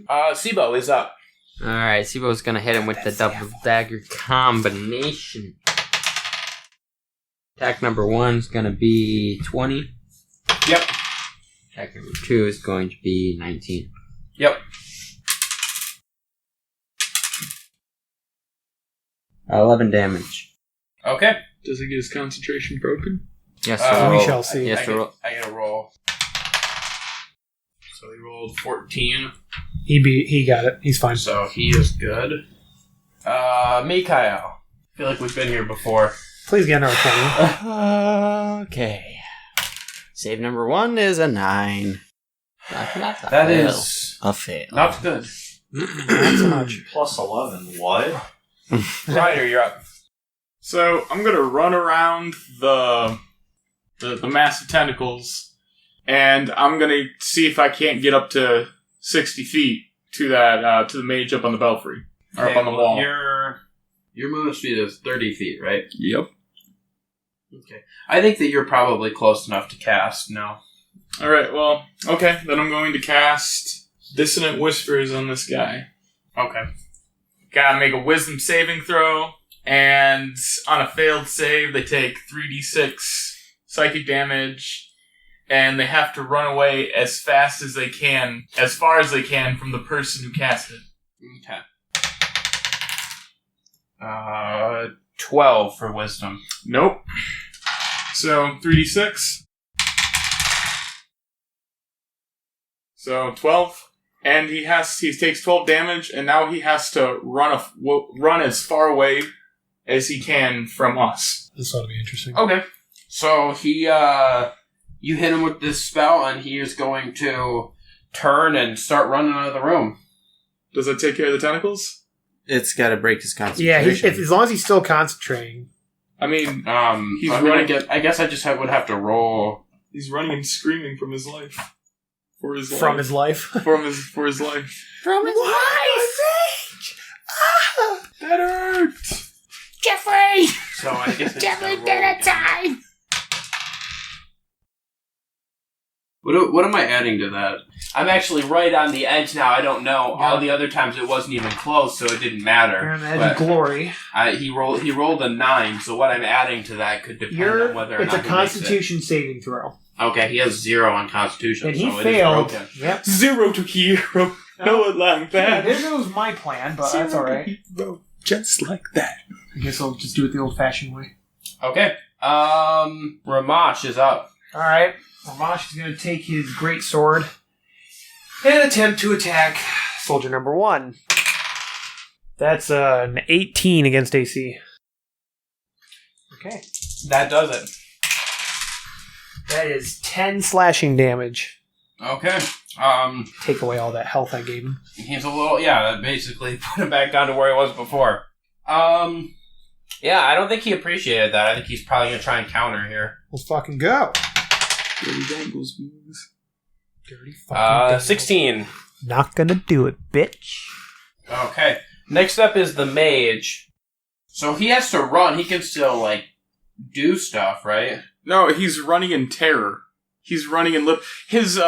Seebo is up. Alright, Seebo's gonna hit him with the double dagger combination. Attack number 1 is gonna be 20. Yep. Attack number 2 is going to be 19. Yep. 11 damage. Okay. Does he get his concentration broken? Yes, sir. We shall see. Yes, sir. I get a roll. So he rolled 14. He got it. He's fine. So he is good. Mikhail. I feel like we've been here before. Please get another 20. Okay. Save number 1 is a 9. That is a fail. Not good. Not so much. Plus 11. What? Ryder, you're up. So I'm gonna run around the massive tentacles, and I'm gonna see if I can't get up to 60 feet to that to the mage up on the belfry or up on the wall. Your movement speed is 30 feet, right? Yep. Okay. I think that you're probably close enough to cast now. All right. Well, okay. Then I'm going to cast Dissonant Whispers on this guy. Okay. Gotta make a Wisdom saving throw, and on a failed save, they take 3d6 psychic damage, and they have to run away as fast as they can, as far as they can from the person who cast it. Okay. 12 for wisdom. Nope. So 3d6. So 12, and he takes 12 damage, and now he has to run as far away as he can from us. This ought to be interesting. Okay. So he you hit him with this spell, and he is going to turn and start running out of the room. Does that take care of the tentacles? It's got to break his concentration. Yeah, as long as he's still concentrating. I mean, he's running. I guess I just would have to roll. He's running and screaming from his life. For his From life. his life? For his life. From his life! Ah! That hurt! Jeffrey! So I guess Jeffrey dinner time! What am I adding to that? I'm actually right on the edge now. I don't know. Yeah. All the other times it wasn't even close, so it didn't matter. You're on the edge of glory. He rolled a 9, so what I'm adding to that could depend on whether or It's not a Constitution saving throw. Okay, he has 0 on Constitution, And so he it is failed. broken. Yep. 0 to hero. No one like Yeah, that. there goes my plan, but that's alright. Just like that. I guess I'll just do it the old-fashioned way. Okay. Rhomash is up. Alright. Rhomash is going to take his great sword and attempt to attack soldier number 1. That's an 18 against AC. Okay. That does it. That is 10 slashing damage. Okay. Take away all that health I gave him. He's a little, that basically put him back down to where he was before. Yeah, I don't think he appreciated that. I think he's probably going to try and counter here. Let's fucking go. Dirty dangles moves. Dirty fucking dangles. 16. Not gonna do it, bitch. Okay. Next up is the mage. So he has to run. He can still, do stuff, right? No, he's running in terror. He's running in his,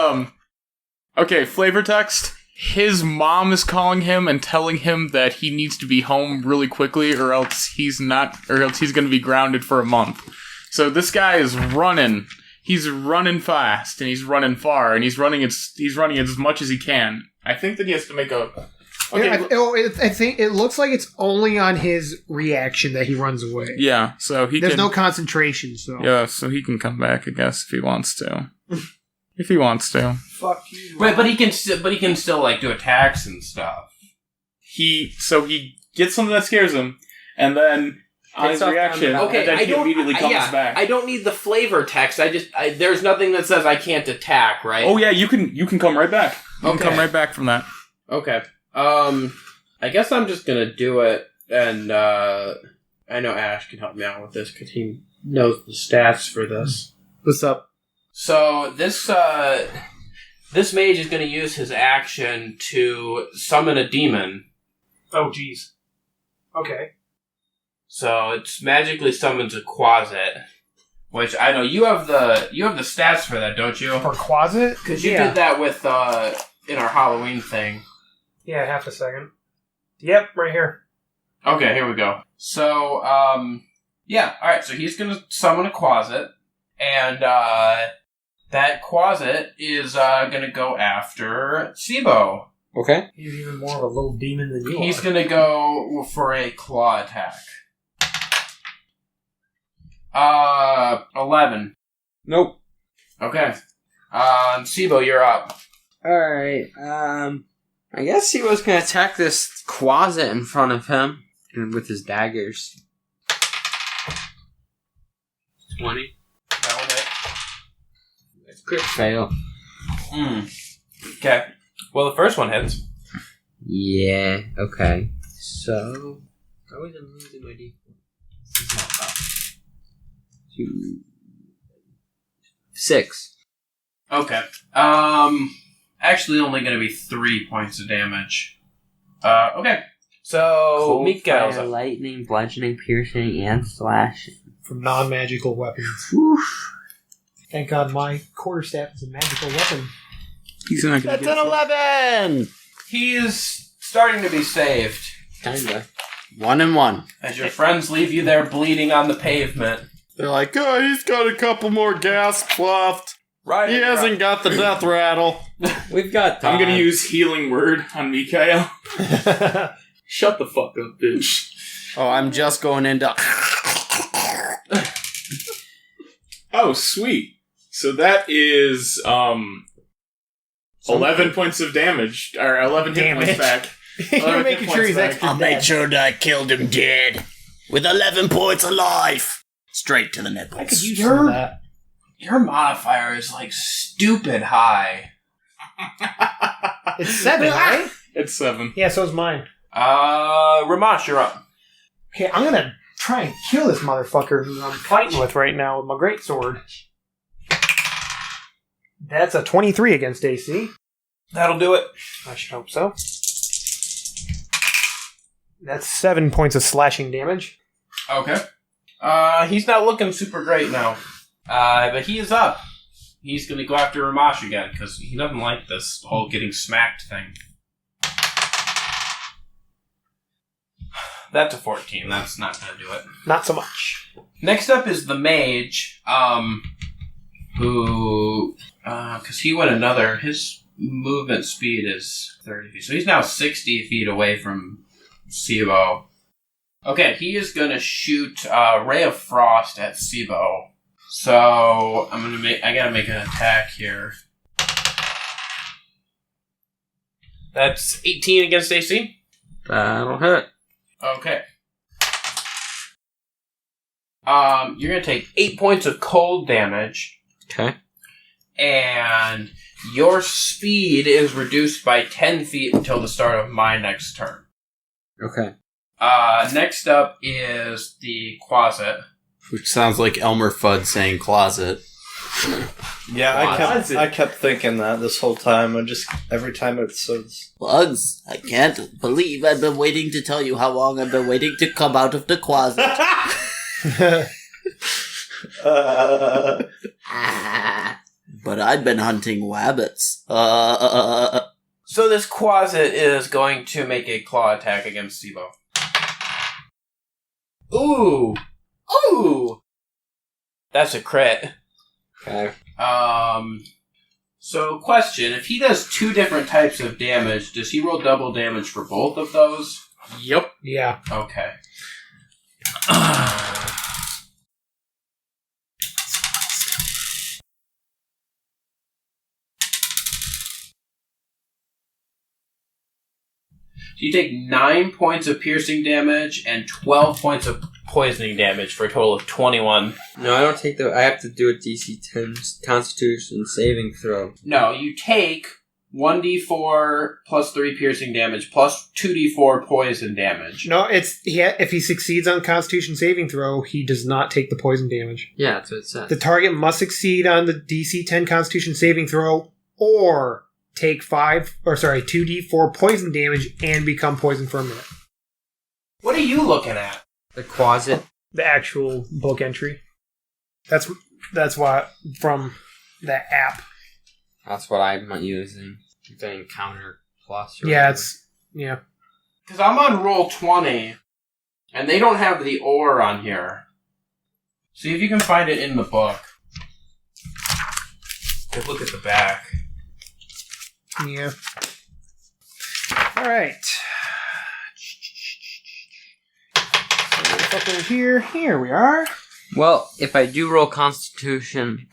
okay, flavor text. His mom is calling him and telling him that he needs to be home really quickly or else he's gonna be grounded for a month. So this guy is running. He's running fast, and he's running far, and he's running as much as he can. I think that he has to make a... Okay. I think it looks like it's only on his reaction that he runs away. Yeah, so There's no concentration, so... Yeah, so he can come back, I guess, if he wants to. If he wants to. Fuck you. Wait, but he can still, do attacks and stuff. He gets something that scares him, and then his reaction. Okay, and then I he don't. immediately comes back. I don't need the flavor text. There's nothing that says I can't attack, right? Oh yeah, you can come right back. You can Okay. come right back from that. Okay. I guess I'm just gonna do it, and I know Ash can help me out with this because he knows the stats for this. What's up? So this mage is gonna use his action to summon a demon. Oh, jeez. Okay. So it magically summons a Quasit, which I know you have the stats for that, don't you? For Quasit? Because you did that with in our Halloween thing. Yeah, half a second. Yep, right here. Okay, here we go. So yeah, all right. So he's gonna summon a Quasit, and that Quasit is gonna go after Seebo. Okay. He's even more of a little demon than you He's are. gonna go for a claw attack. 11. Nope. Okay. Seebo, you're up. Alright, I guess he was gonna attack this Quasit in front of him and with his daggers. 20. That will hit. It's a crit fail. Okay. Well, the first one hits. Yeah, okay. So, how was I losing my d4? This is not about 2, 6. Okay. Actually, only going to be 3 points of damage. Okay. So, Cold Mikael's fire, up. lightning, bludgeoning, piercing, and slashing. From non-magical weapons. Oof. Thank God my quarterstaff is a magical weapon. He's not gonna That's an 11! He is starting to be saved. Kinda. 1 and 1. As your friends leave you there bleeding on the pavement. They're like, oh, he's got a couple more gasps left. Ryder, He hasn't got the death rattle. We've got time. I'm gonna use healing word on Mikael. Shut the fuck up, bitch. Oh, I'm just going into... Oh, sweet. So that is 11 points of damage, or 11 hit points back. You're making sure he's extra I'll make sure that I killed him dead. With 11 points of life. Straight to the nipples. I could use some of that. Your modifier is like stupid high. It's 7, right? It's 7. Yeah, so is mine. Rhomash, you're up. Okay, I'm gonna try and kill this motherfucker who I'm fighting with right now with my greatsword. That's a 23 against AC. That'll do it. I should hope so. That's 7 points of slashing damage. Okay. He's not looking super great now. But he is up. He's gonna go after Rhomash again, because he doesn't like this whole getting smacked thing. That's a 14. That's not gonna do it. Not so much. Next up is the mage, who, because he went another, his movement speed is 30 feet. So he's now 60 feet away from Seebo. Okay, he is gonna shoot Ray of Frost at Seebo. So I gotta make an attack here. That's 18 against AC. That'll hit. Okay. You're gonna take 8 points of cold damage. Okay. And your speed is reduced by 10 feet until the start of my next turn. Okay. Next up is the Quasit. Which sounds like Elmer Fudd saying closet. Yeah, I kept thinking that this whole time. Every time it says... Bugs, I can't believe I've been waiting to tell you how long I've been waiting to come out of the closet. But I've been hunting wabbits. So this Quasit is going to make a claw attack against Seebo. Ooh! Ooh! That's a crit. Okay. So question, if he does 2 different types of damage, does he roll double damage for both of those? Yep. Yeah. Okay. So you take 9 points of piercing damage and 12 points of poisoning damage for a total of 21. No, I don't take I have to do a DC 10 Constitution saving throw. No, you take 1d4 plus 3 piercing damage plus 2d4 poison damage. No, if he succeeds on Constitution saving throw, he does not take the poison damage. Yeah, that's what it says. The target must succeed on the DC 10 Constitution saving throw, or take 2d4 poison damage and become poisoned for a minute. What are you looking at? The closet. The actual book entry. That's what from the app. That's what I'm using. The encounter plus. Yeah, whatever. Because I'm on roll 20, and they don't have the ore on here. See if you can find it in the book. Just look at the back. Yeah. All right. So up over here. Here we are. Well, if I do roll Constitution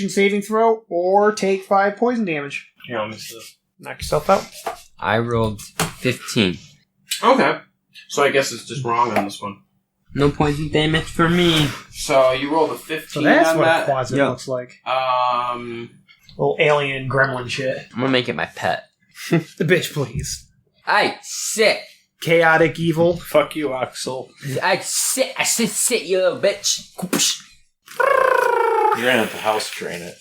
saving throw, or take 5 poison damage. Here, let me see this. Knock yourself out. I rolled 15. Okay. So I guess it's just wrong on this one. No poison damage for me. So you rolled a 15 So that's on what that. a closet looks like. Little alien gremlin shit. I'm gonna make it my pet. The bitch, please. I sit. Chaotic evil. Fuck you, Axel. I sit, you little bitch. You're gonna have to house train it.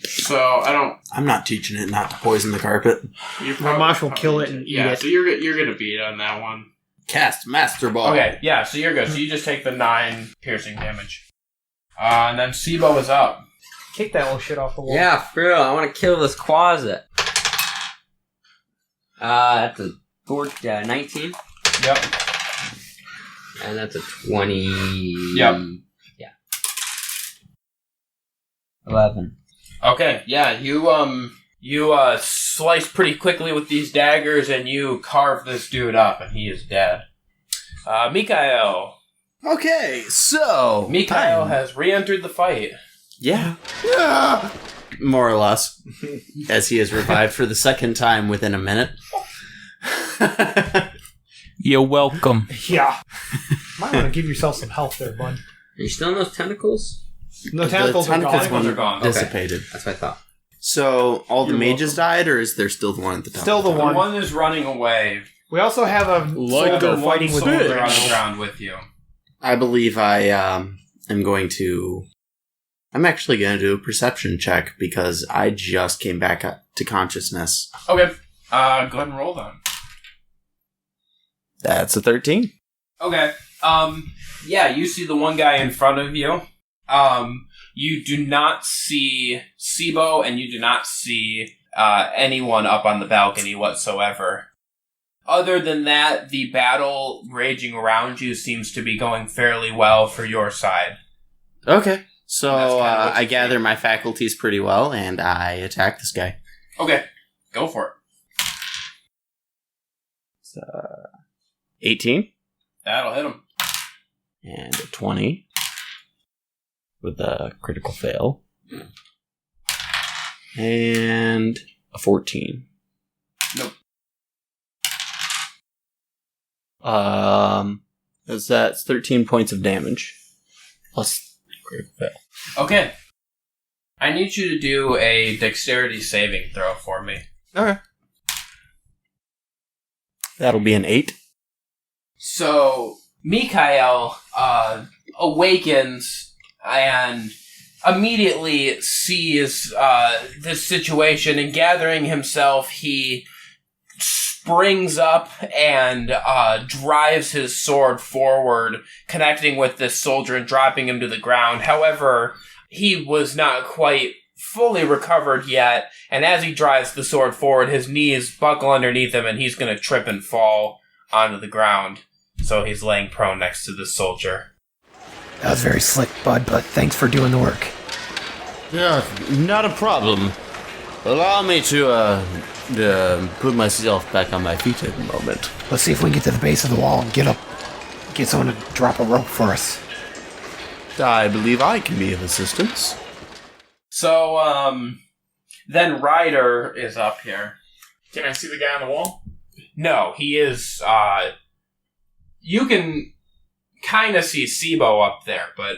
So I don't. I'm not teaching it not to poison the carpet. Rhomash will kill it and eat it. So you're gonna beat on that one. Cast Master Ball. Okay, yeah, so you're good. So you just take the 9 piercing damage. And then Seebo is up. Kick that little shit off the wall. Yeah, for real. I want to kill this closet. That's a 19. Yep. And that's a 20. Yep. Yeah. 11. Okay, yeah, you slice pretty quickly with these daggers and you carve this dude up and he is dead. Mikhail. Okay, so Mikhail has re-entered the fight. Yeah. More or less. As he is revived for the second time within a minute. You're welcome. Yeah. Might want to give yourself some health there, bud. Are you still in those tentacles? No, tentacles are gone. Are gone. Dissipated. Okay. That's what I thought. So, all the mages died, or is there still the one at the top? Still the one. The one is running away. We also have a soldier fighting with soldier on the ground with you. I believe I am going to... I'm actually going to do a perception check because I just came back to consciousness. Okay. Go ahead and roll then. That's a 13. Okay. Yeah, you see the one guy in front of you. You do not see Seebo, and you do not see anyone up on the balcony whatsoever. Other than that, the battle raging around you seems to be going fairly well for your side. Okay. So I gather my faculties pretty well, and I attack this guy. Okay. Go for it. 18. That'll hit him. And a 20. With a critical fail. And a 14. Nope. That's 13 points of damage. Plus critical fail. Okay. I need you to do a dexterity saving throw for me. Okay. That'll be an 8. So, Mikhail awakens and immediately sees this situation, and gathering himself, he springs up and drives his sword forward, connecting with this soldier and dropping him to the ground. However, he was not quite fully recovered yet, and as he drives the sword forward, his knees buckle underneath him, and he's going to trip and fall onto the ground. So he's laying prone next to this soldier. That was very slick, bud, but thanks for doing the work. Yeah, not a problem. Allow me to put myself back on my feet at the moment. Let's see if we can get to the base of the wall and get someone to drop a rope for us. I believe I can be of assistance. So, then Ryder is up here. Can I see the guy on the wall? No, he is, kind of see Seebo up there, but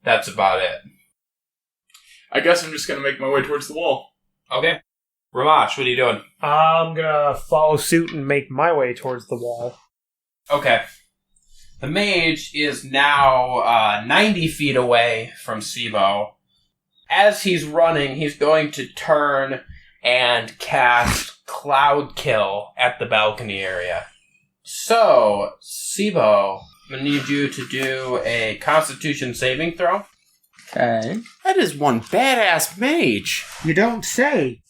that's about it. I guess I'm just going to make my way towards the wall. Okay. Rhomash, what are you doing? I'm gonna follow suit and make my way towards the wall. Okay. The mage is now 90 feet away from Seebo. As he's running, he's going to turn and cast Cloud Kill at the balcony area. So, Seebo, I'm going to need you to do a Constitution saving throw. Okay. That is one badass mage. You don't say.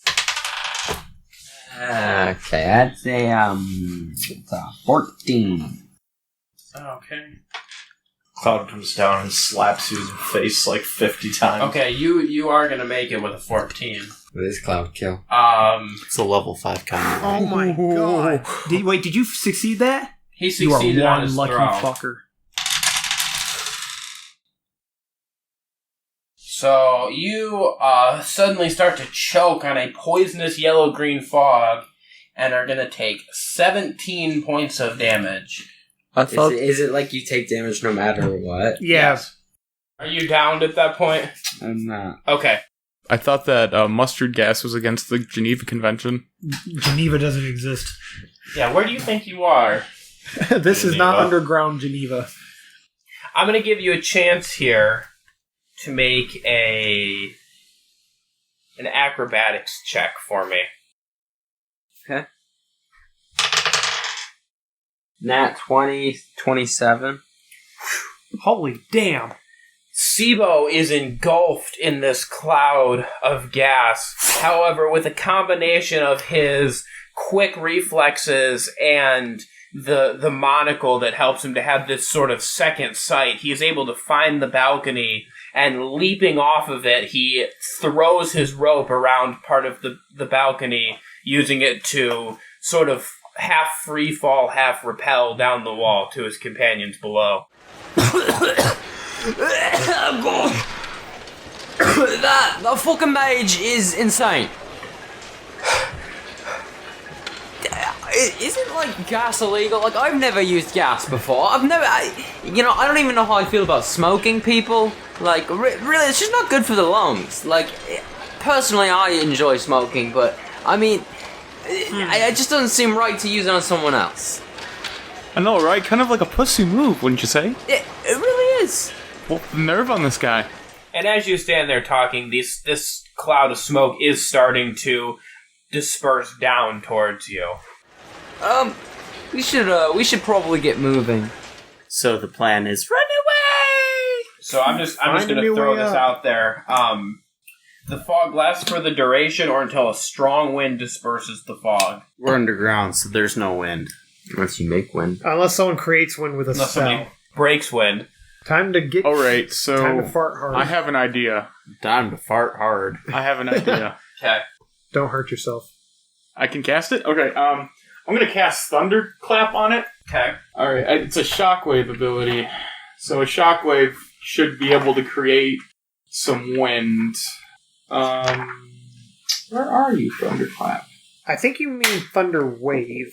Okay, that's it's a 14. Okay. Cloud comes down and slaps you in the face like 50 times. Okay, you are going to make it with a 14. With his Cloud Kill. It's a level 5 combo. Oh my god. Did you succeed that? He succeeded you are on one his lucky throw. fucker. So you suddenly start to choke on a poisonous yellow-green fog and are going to take 17 points of damage. Is it like you take damage no matter what? Yeah. Are you downed at that point? I'm not. Okay. I thought that mustard gas was against the Geneva Convention. Geneva doesn't exist. Yeah, where do you think you are? This is not underground Geneva. I'm going to give you a chance here to make an acrobatics check for me. Okay. Nat 20, 27. Holy damn. Seebo is engulfed in this cloud of gas. However, with a combination of his quick reflexes and the monocle that helps him to have this sort of second sight, he is able to find the balcony, and leaping off of it, he throws his rope around part of the balcony, using it to sort of half free fall, half rappel down the wall to his companions below. That fucking mage is insane. Isn't like gas illegal? Like I've never used gas before. I don't even know how I feel about smoking people. Like really, it's just not good for the lungs. Like personally, I enjoy smoking, but I mean, it just doesn't seem right to use it on someone else. I know, right? Kind of like a pussy move, wouldn't you say? It really is. Well, the nerve on this guy. And as you stand there talking, this cloud of smoke is starting to disperse down towards you. We should probably get moving. So the plan is run away. So I'm just going to throw this out there. The fog lasts for the duration or until a strong wind disperses the fog. We're underground, so there's no wind. Unless you make wind. Unless someone creates wind with a Unless spell. somebody breaks wind. Time to get... Alright, so... Time to fart hard. I have an idea. Time to fart hard. I have an idea. Okay. Don't hurt yourself. I can cast it? Okay, I'm going to cast Thunderclap on it. Okay. Alright, it's a shockwave ability. So a shockwave should be able to create some wind. Where are you, Thunderclap? I think you mean Thunder Wave.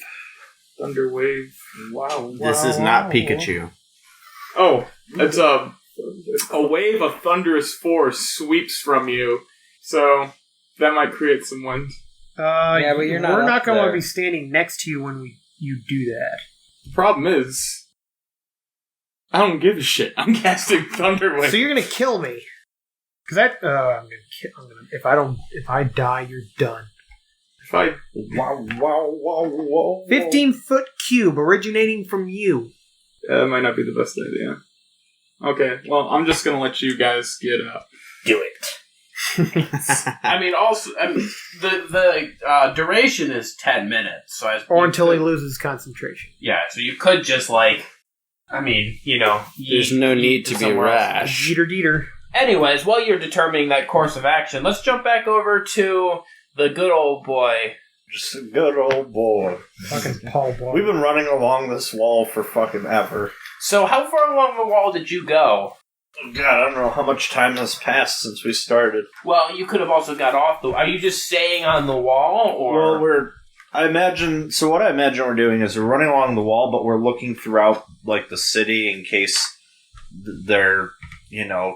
Thunder Wave. Wow. This is not Pikachu. Oh, it's a wave of thunderous force sweeps from you. So that might create some wind. Yeah, but you're not. We're not going there. to be standing next to you when you do that. The problem is, I don't give a shit. I'm casting Thunder Wave. So you're going to kill me. Because if I die, you're done. If I 15-foot cube originating from you. that might not be the best idea. Okay, well, I'm just gonna let you guys get up. Do it. I mean, also, the duration is 10 minutes. So Or until he loses concentration. Yeah, so you could just, There's no need to be rash. Jeter. Anyways, while you're determining that course of action, let's jump back over to the good old boy. Just a good old boy. Fucking Paul Boy. We've been running along this wall for fucking ever. So how far along the wall did you go? God, I don't know how much time has passed since we started. Well, you could have also got off the... Are you just staying on the wall, or... Well, I imagine. So what I imagine we're doing is we're running along the wall, but we're looking throughout like the city in case they're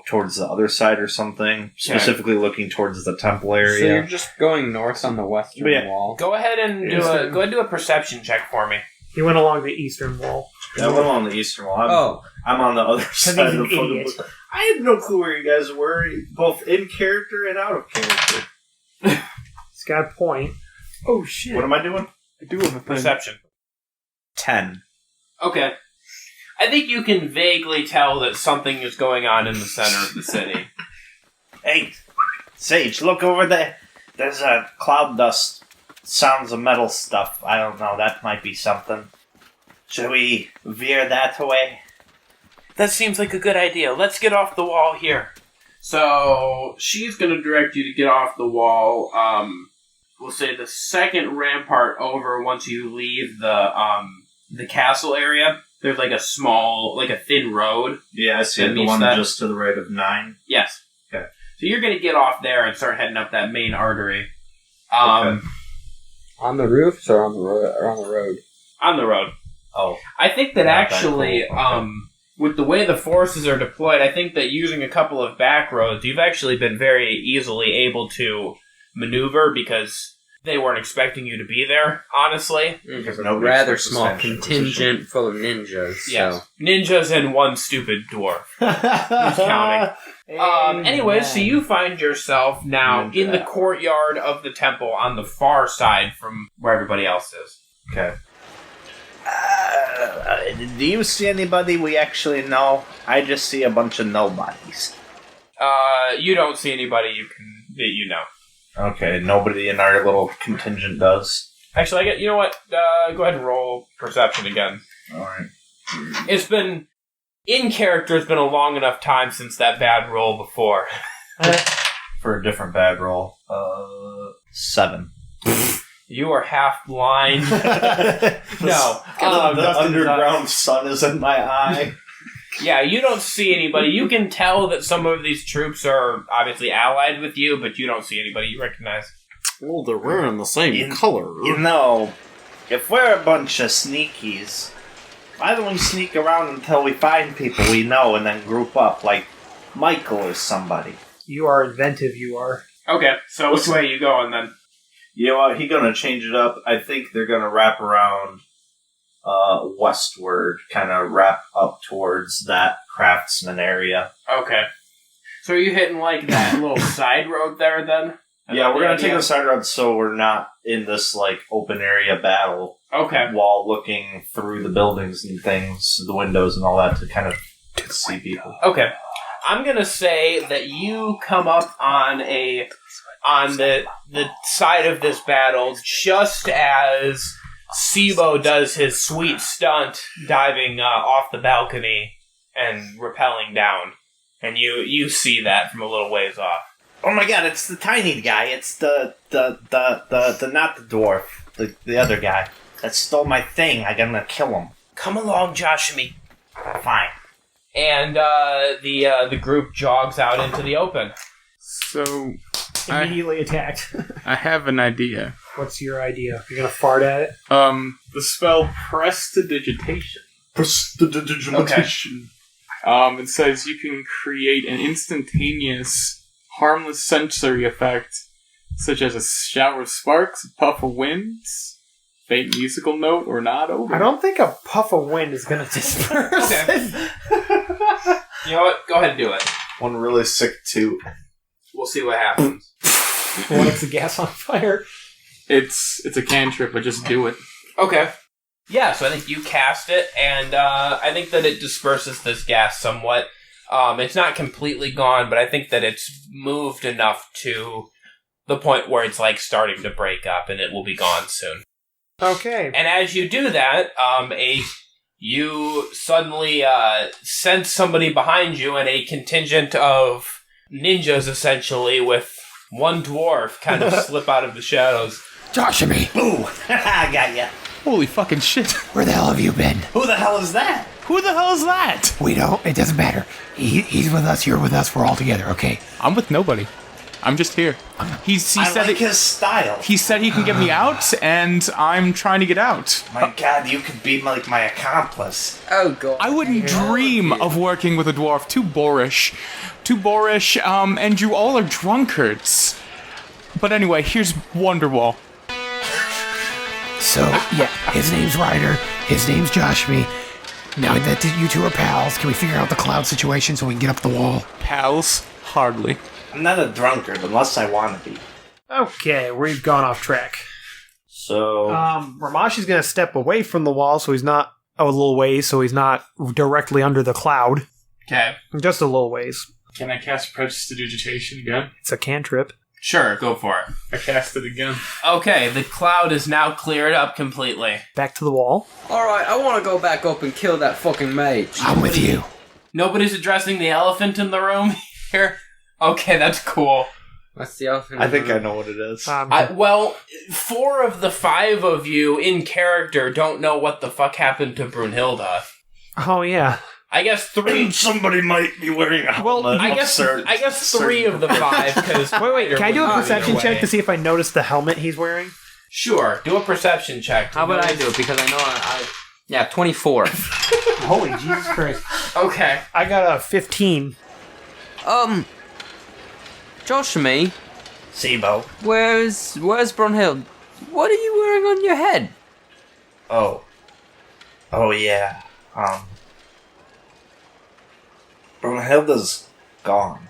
towards the other side or something. Specifically looking towards the temple area. So you're just going north on the western wall. Go ahead and do a perception check for me. He went along the eastern wall. Yeah, I went along the eastern wall. I'm on the other side of the book. I had no clue where you guys were, both in character and out of character. He's got a point. Oh shit! What am I doing? I do have a perception. 10. Okay. I think you can vaguely tell that something is going on in the center of the city. Hey, Sage, look over there. There's a cloud dust. Sounds of metal stuff. I don't know. That might be something. Should we veer that away? That seems like a good idea. Let's get off the wall here. So she's going to direct you to get off the wall. We'll say the second rampart over once you leave the castle area. There's like a small, like a thin road. Yeah, I see it. The one just to the right of 9? Yes. Okay. So you're going to get off there and start heading up that main artery. Okay. On the roofs or on the road? On the road. Oh. I think that actually, with the way the forces are deployed, I think that using a couple of back roads, you've actually been very easily able to maneuver because they weren't expecting you to be there, honestly. Because a rather small contingent full of ninjas. Yes. So. Ninjas and one stupid dwarf. Who's counting? Anyway, so you find yourself now in the courtyard of the temple on the far side from where everybody else is. Okay. Do you see anybody we actually know? I just see a bunch of nobodies. You don't see anybody that you know. Okay, nobody in our little contingent does. Actually, you know what? Go ahead and roll perception again. Alright. It's been, in character, it's been a long enough time since that bad roll before. For a different bad roll. 7. You are half blind. No. The underground sun is in my eye. Yeah, you don't see anybody. You can tell that some of these troops are obviously allied with you, but you don't see anybody you recognize. Well, they're wearing the same color. If we're a bunch of sneakies, why don't we sneak around until we find people we know and then group up, like Michael or somebody? You are inventive, you are. Okay, so which way are you going then? You know what? He's gonna change it up. I think they're gonna wrap around westward, kind of wrap up towards that craftsman area. Okay. So are you hitting like that little side road there then? Yeah, we're gonna take the side road so we're not in this like open area battle. Okay. While looking through the buildings and things, the windows and all that to kind of see people. Okay. I'm gonna say that you come up on the side of this battle just as Seebo does his sweet stunt diving off the balcony and rappelling down. And you see that from a little ways off. Oh my god, it's the tiny guy. It's the not the dwarf. The other guy that stole my thing. I'm gonna kill him. Come along, Joshamee. Fine. And the group jogs out into the open. So Immediately attacked. I have an idea. What's your idea? You're gonna fart at it? The spell Prestidigitation. Prestidigitation. Okay. It says you can create an instantaneous, harmless sensory effect, such as a shower of sparks, a puff of winds, faint musical note, or nod over. I don't think a puff of wind is gonna disperse it. You know what? Go ahead and do it. One really sick toot. We'll see what happens. Lights the gas on fire. It's a cantrip, but just do it. Okay. Yeah, so I think you cast it, and I think that it disperses this gas somewhat. It's not completely gone, but I think that it's moved enough to the point where it's like starting to break up, and it will be gone soon. Okay. And as you do that, you suddenly sense somebody behind you, and a contingent of ninjas, essentially, with one dwarf kind of slip out of the shadows. Joshamee! Ooh! I got ya. Holy fucking shit. Where the hell have you been? Who the hell is that? Who the hell is that? We don't. It doesn't matter. He's with us. You're with us. We're all together, okay? I'm with nobody. I'm just here. He I said like his style. He said he can get me out, and I'm trying to get out. My God, you could be like my accomplice. Oh God! I wouldn't dream of working with a dwarf. Too boorish. And you all are drunkards. But anyway, here's Wonderwall. So, yeah, his name's Ryder. His name's Joshamee. Now that you two are pals, can we figure out the cloud situation so we can get up the wall? Pals? Hardly. I'm not a drunkard unless I want to be. Okay, we've gone off track. So... Rhomash is going to step away from the wall so he's not... a little ways, so he's not directly under the cloud. Okay. Just a little ways. Can I cast Prestidigitation again? It's a cantrip. Sure, go for it. I cast it again. Okay, the cloud is now cleared up completely. Back to the wall. Alright, I want to go back up and kill that fucking mage. I'm with you. Nobody's addressing the elephant in the room here? Okay, that's cool. What's the elephant? I think I know what it is. Well, 4 of the 5 of you in character don't know what the fuck happened to Brunhilde. Oh, yeah. I guess 3... Somebody might be wearing a helmet. Well, I guess 3 of the 5, because... Wait, can I do a perception check to see if I notice the helmet he's wearing? Sure, do a perception check. How about I do it? Because I know I... Yeah, 24. Holy Jesus Christ. Okay. I got a 15. Joshamee? Seebo? Where's Brunhilde? What are you wearing on your head? Oh, yeah. Brunhilde's gone.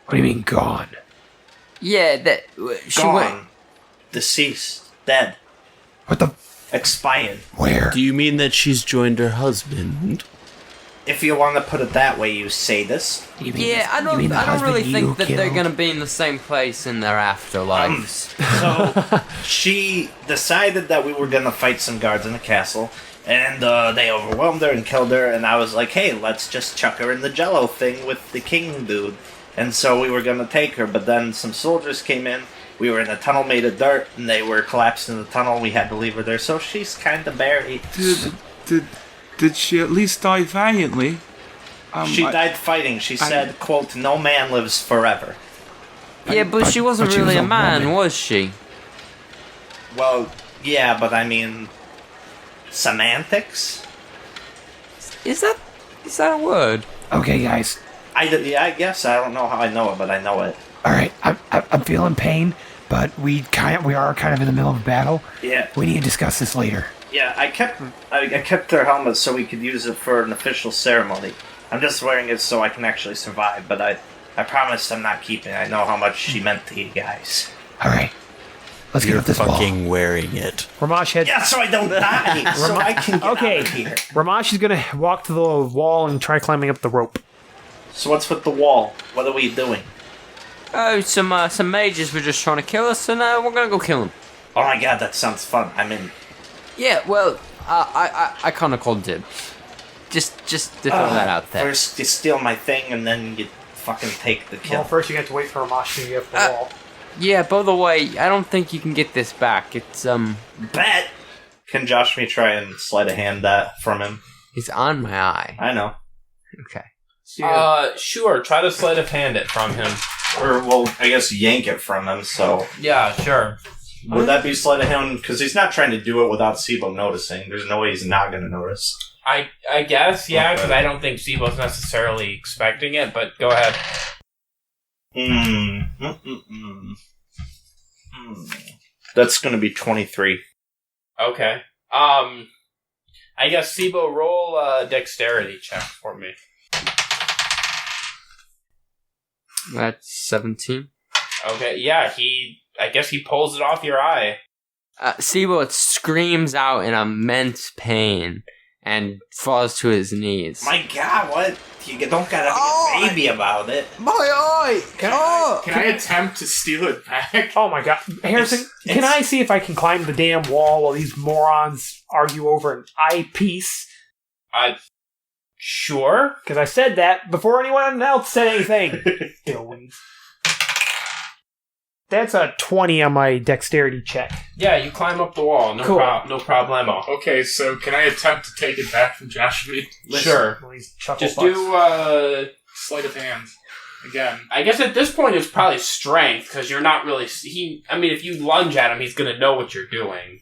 What do you mean, gone? Yeah, she gone. went... Deceased. Dead. What the... Expired. Where? Do you mean that she's joined her husband? If you want to put it that way, you sadist. Yeah, I don't really think that they're gonna be in the same place in their afterlives. So, she decided that we were gonna fight some guards in the castle, and they overwhelmed her and killed her, and I was like, hey, let's just chuck her in the jello thing with the king dude. And so we were gonna take her, but then some soldiers came in, we were in a tunnel made of dirt, and they were collapsed in the tunnel, we had to leave her there, so she's kinda buried. Did she at least die valiantly? She died fighting. She said, quote, no man lives forever. Yeah, but she wasn't really a man, was she? Well, yeah, but I mean... semantics? Is that a word? Okay, guys. I guess. I don't know how I know it, but I know it. Alright, I'm feeling pain, but we are kind of in the middle of a battle. Yeah. We need to discuss this later. Yeah, I kept their helmet so we could use it for an official ceremony. I'm just wearing it so I can actually survive, but I promised I'm not keeping it. I know how much she meant to you guys. Alright. Let's get up this wall. Fucking wearing it. Rhomash heads... Yeah, so I don't die, so I can get out of here. Rhomash is gonna walk to the wall and try climbing up the rope. So what's with the wall? What are we doing? Oh, some mages were just trying to kill us, and we're gonna go kill them. Oh my God, that sounds fun. I'm in. Yeah, well, I kind of called dibs. Just to throw that out there. First you steal my thing, and then you fucking take the kill. Well, first you have to wait for Rhomash to get up the wall. Yeah, by the way, I don't think you can get this back. It's, Bet! Can Joshamee try and sleight a hand that from him? It's on my eye. I know. Okay. Sure, try to sleight of hand it from him. Or, well, I guess yank it from him, so... Yeah, sure. Would that be sleight of hand? Because he's not trying to do it without Seebo noticing. There's no way he's not going to notice. I guess, yeah, because I don't think Seebo's necessarily expecting it, but go ahead. That's going to be 23. Okay. I guess Seebo, roll a dexterity check for me. That's 17. Okay, yeah, I guess he pulls it off your eye. Seebo screams out in immense pain and falls to his knees. My God, what? You don't gotta be a baby about it. My eye! Can I attempt to steal it back? Oh my God. Harrison, can I see if I can climb the damn wall while these morons argue over an eyepiece? Sure. Because I said that before anyone else said anything. Dillweed. That's a 20 on my dexterity check. Yeah, you climb up the wall. No, Cool. no problemo. Okay, so can I attempt to take it back from Joshamee? Sure. Just do sleight of hand. again. I guess at this point it's probably strength, because you're not really... if you lunge at him, he's going to know what you're doing.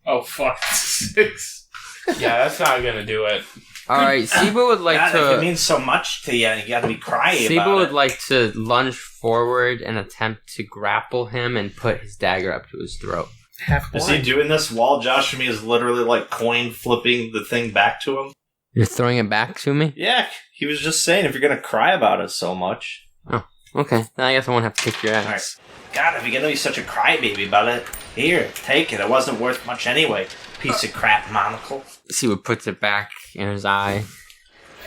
Oh, fuck. 6. Yeah, that's not going to do it. Alright, Seebo would like to... If it means so much to you, you gotta be crying about it. Seebo would like to lunge forward and attempt to grapple him and put his dagger up to his throat. Is he doing this while Joshamee is literally like coin flipping the thing back to him? You're throwing it back to me? Yeah, he was just saying if you're gonna cry about it so much. Oh, okay. Then I guess I won't have to kick your ass. Right. God, if you're gonna be such a crybaby about it, here, take it. It wasn't worth much anyway. Piece of crap monocle. Seebo puts it back in his eye.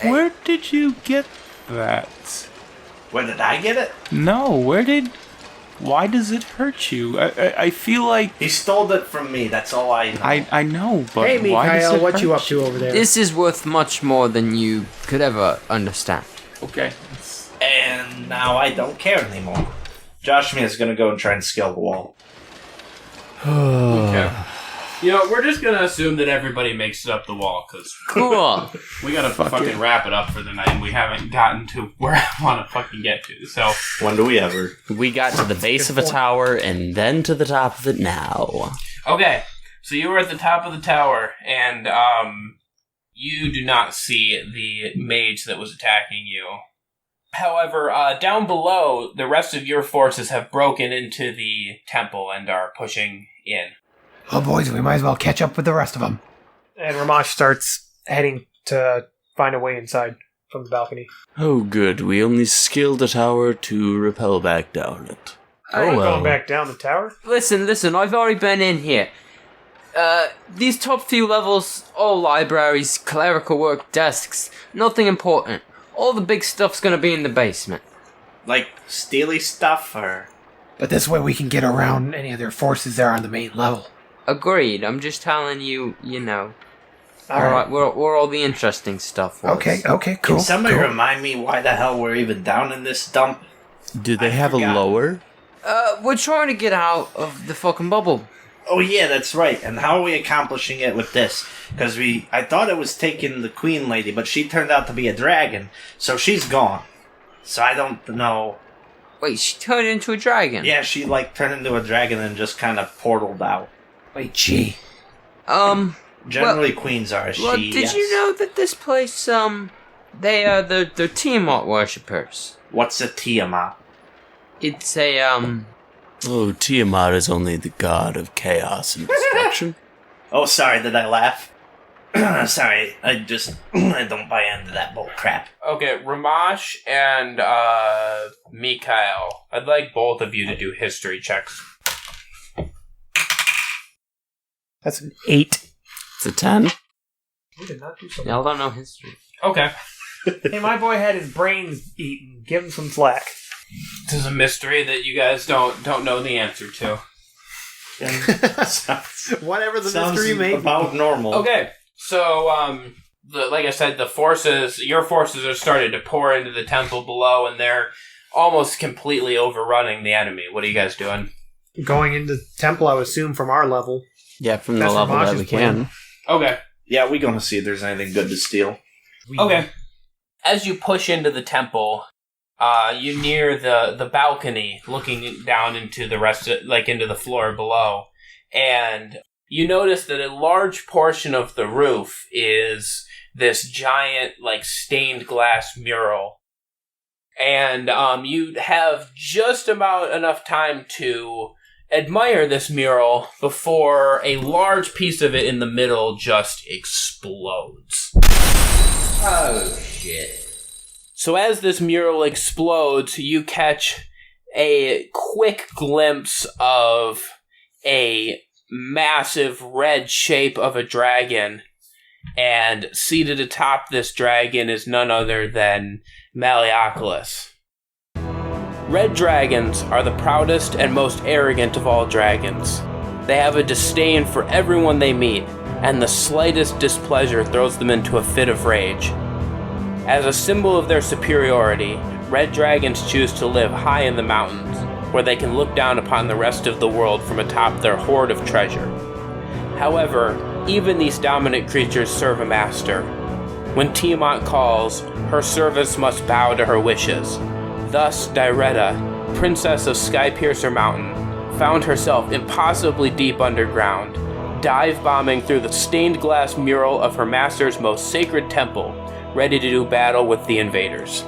Where did you get that? Where did I get it? No, why does it hurt you? I feel like... He stole it from me, that's all I know. I know, but hey, why does Mikhail, it what hurt you up to over there? This is worth much more than you could ever understand. Okay. And now I don't care anymore. Joshamee is gonna go and try and scale the wall. Okay. We're just going to assume that everybody makes it up the wall, because... Cool. We got to fucking wrap it up for the night, and we haven't gotten to where I want to fucking get to, so... When do we ever? We got to the base of a tower, and then to the top of it now. Okay, so you were at the top of the tower, and, you do not see the mage that was attacking you. However, down below, the rest of your forces have broken into the temple and are pushing in. Oh, boys, we might as well catch up with the rest of them. And Rhomash starts heading to find a way inside from the balcony. Oh, good. We only scaled the tower to rappel back down it. I'm going back down the tower. Listen, I've already been in here. These top few levels, all libraries, clerical work, desks, nothing important. All the big stuff's gonna be in the basement. Like, steely stuff, or...? But this way we can get around any of their forces there on the main level. Agreed. I'm just telling you, All right. Where all the interesting stuff was. Okay, cool. Can somebody cool. remind me why the hell we're even down in this dump? Do they have a lower? We're trying to get out of the fucking bubble. Oh yeah, that's right. And how are we accomplishing it with this? Because I thought it was taking the queen lady, but she turned out to be a dragon, so she's gone. So I don't know. Wait, she turned into a dragon? Yeah, she turned into a dragon and just kind of portaled out. Wait, she. Generally, queens are a she. Well, did you know that this place, they're Tiamat worshippers? What's a Tiamat? It's a, Oh, Tiamat is only the god of chaos and destruction. Oh, sorry, did I laugh? Sorry, I don't buy into that bull crap. Okay, Rhomash and, Mikhail, I'd like both of you to do history checks. That's an 8. It's a 10. We did not do so Y'all don't know history. Okay. Hey, my boy had his brains eaten. Give him some slack. This is a mystery that you guys don't know the answer to. Whatever the Sounds mystery may be. about normal. Okay, so, like I said, your forces are starting to pour into the temple below, and they're almost completely overrunning the enemy. What are you guys doing? Going into the temple, I would assume, from our level. Yeah, from the level that we can. Okay. Yeah, we're gonna see if there's anything good to steal. Okay. As you push into the temple, you near the balcony, looking down into the into the floor below, and you notice that a large portion of the roof is this giant, stained glass mural. And you have just about enough time to admire this mural before a large piece of it in the middle just explodes. Oh, shit. So as this mural explodes, you catch a quick glimpse of a massive red shape of a dragon, and seated atop this dragon is none other than Malleoculus. Red dragons are the proudest and most arrogant of all dragons. They have a disdain for everyone they meet, and the slightest displeasure throws them into a fit of rage. As a symbol of their superiority, red dragons choose to live high in the mountains, where they can look down upon the rest of the world from atop their hoard of treasure. However, even these dominant creatures serve a master. When Tiamat calls, her servants must bow to her wishes. Thus, Dyretta, princess of Skypiercer Mountain, found herself impossibly deep underground, dive-bombing through the stained glass mural of her master's most sacred temple, ready to do battle with the invaders.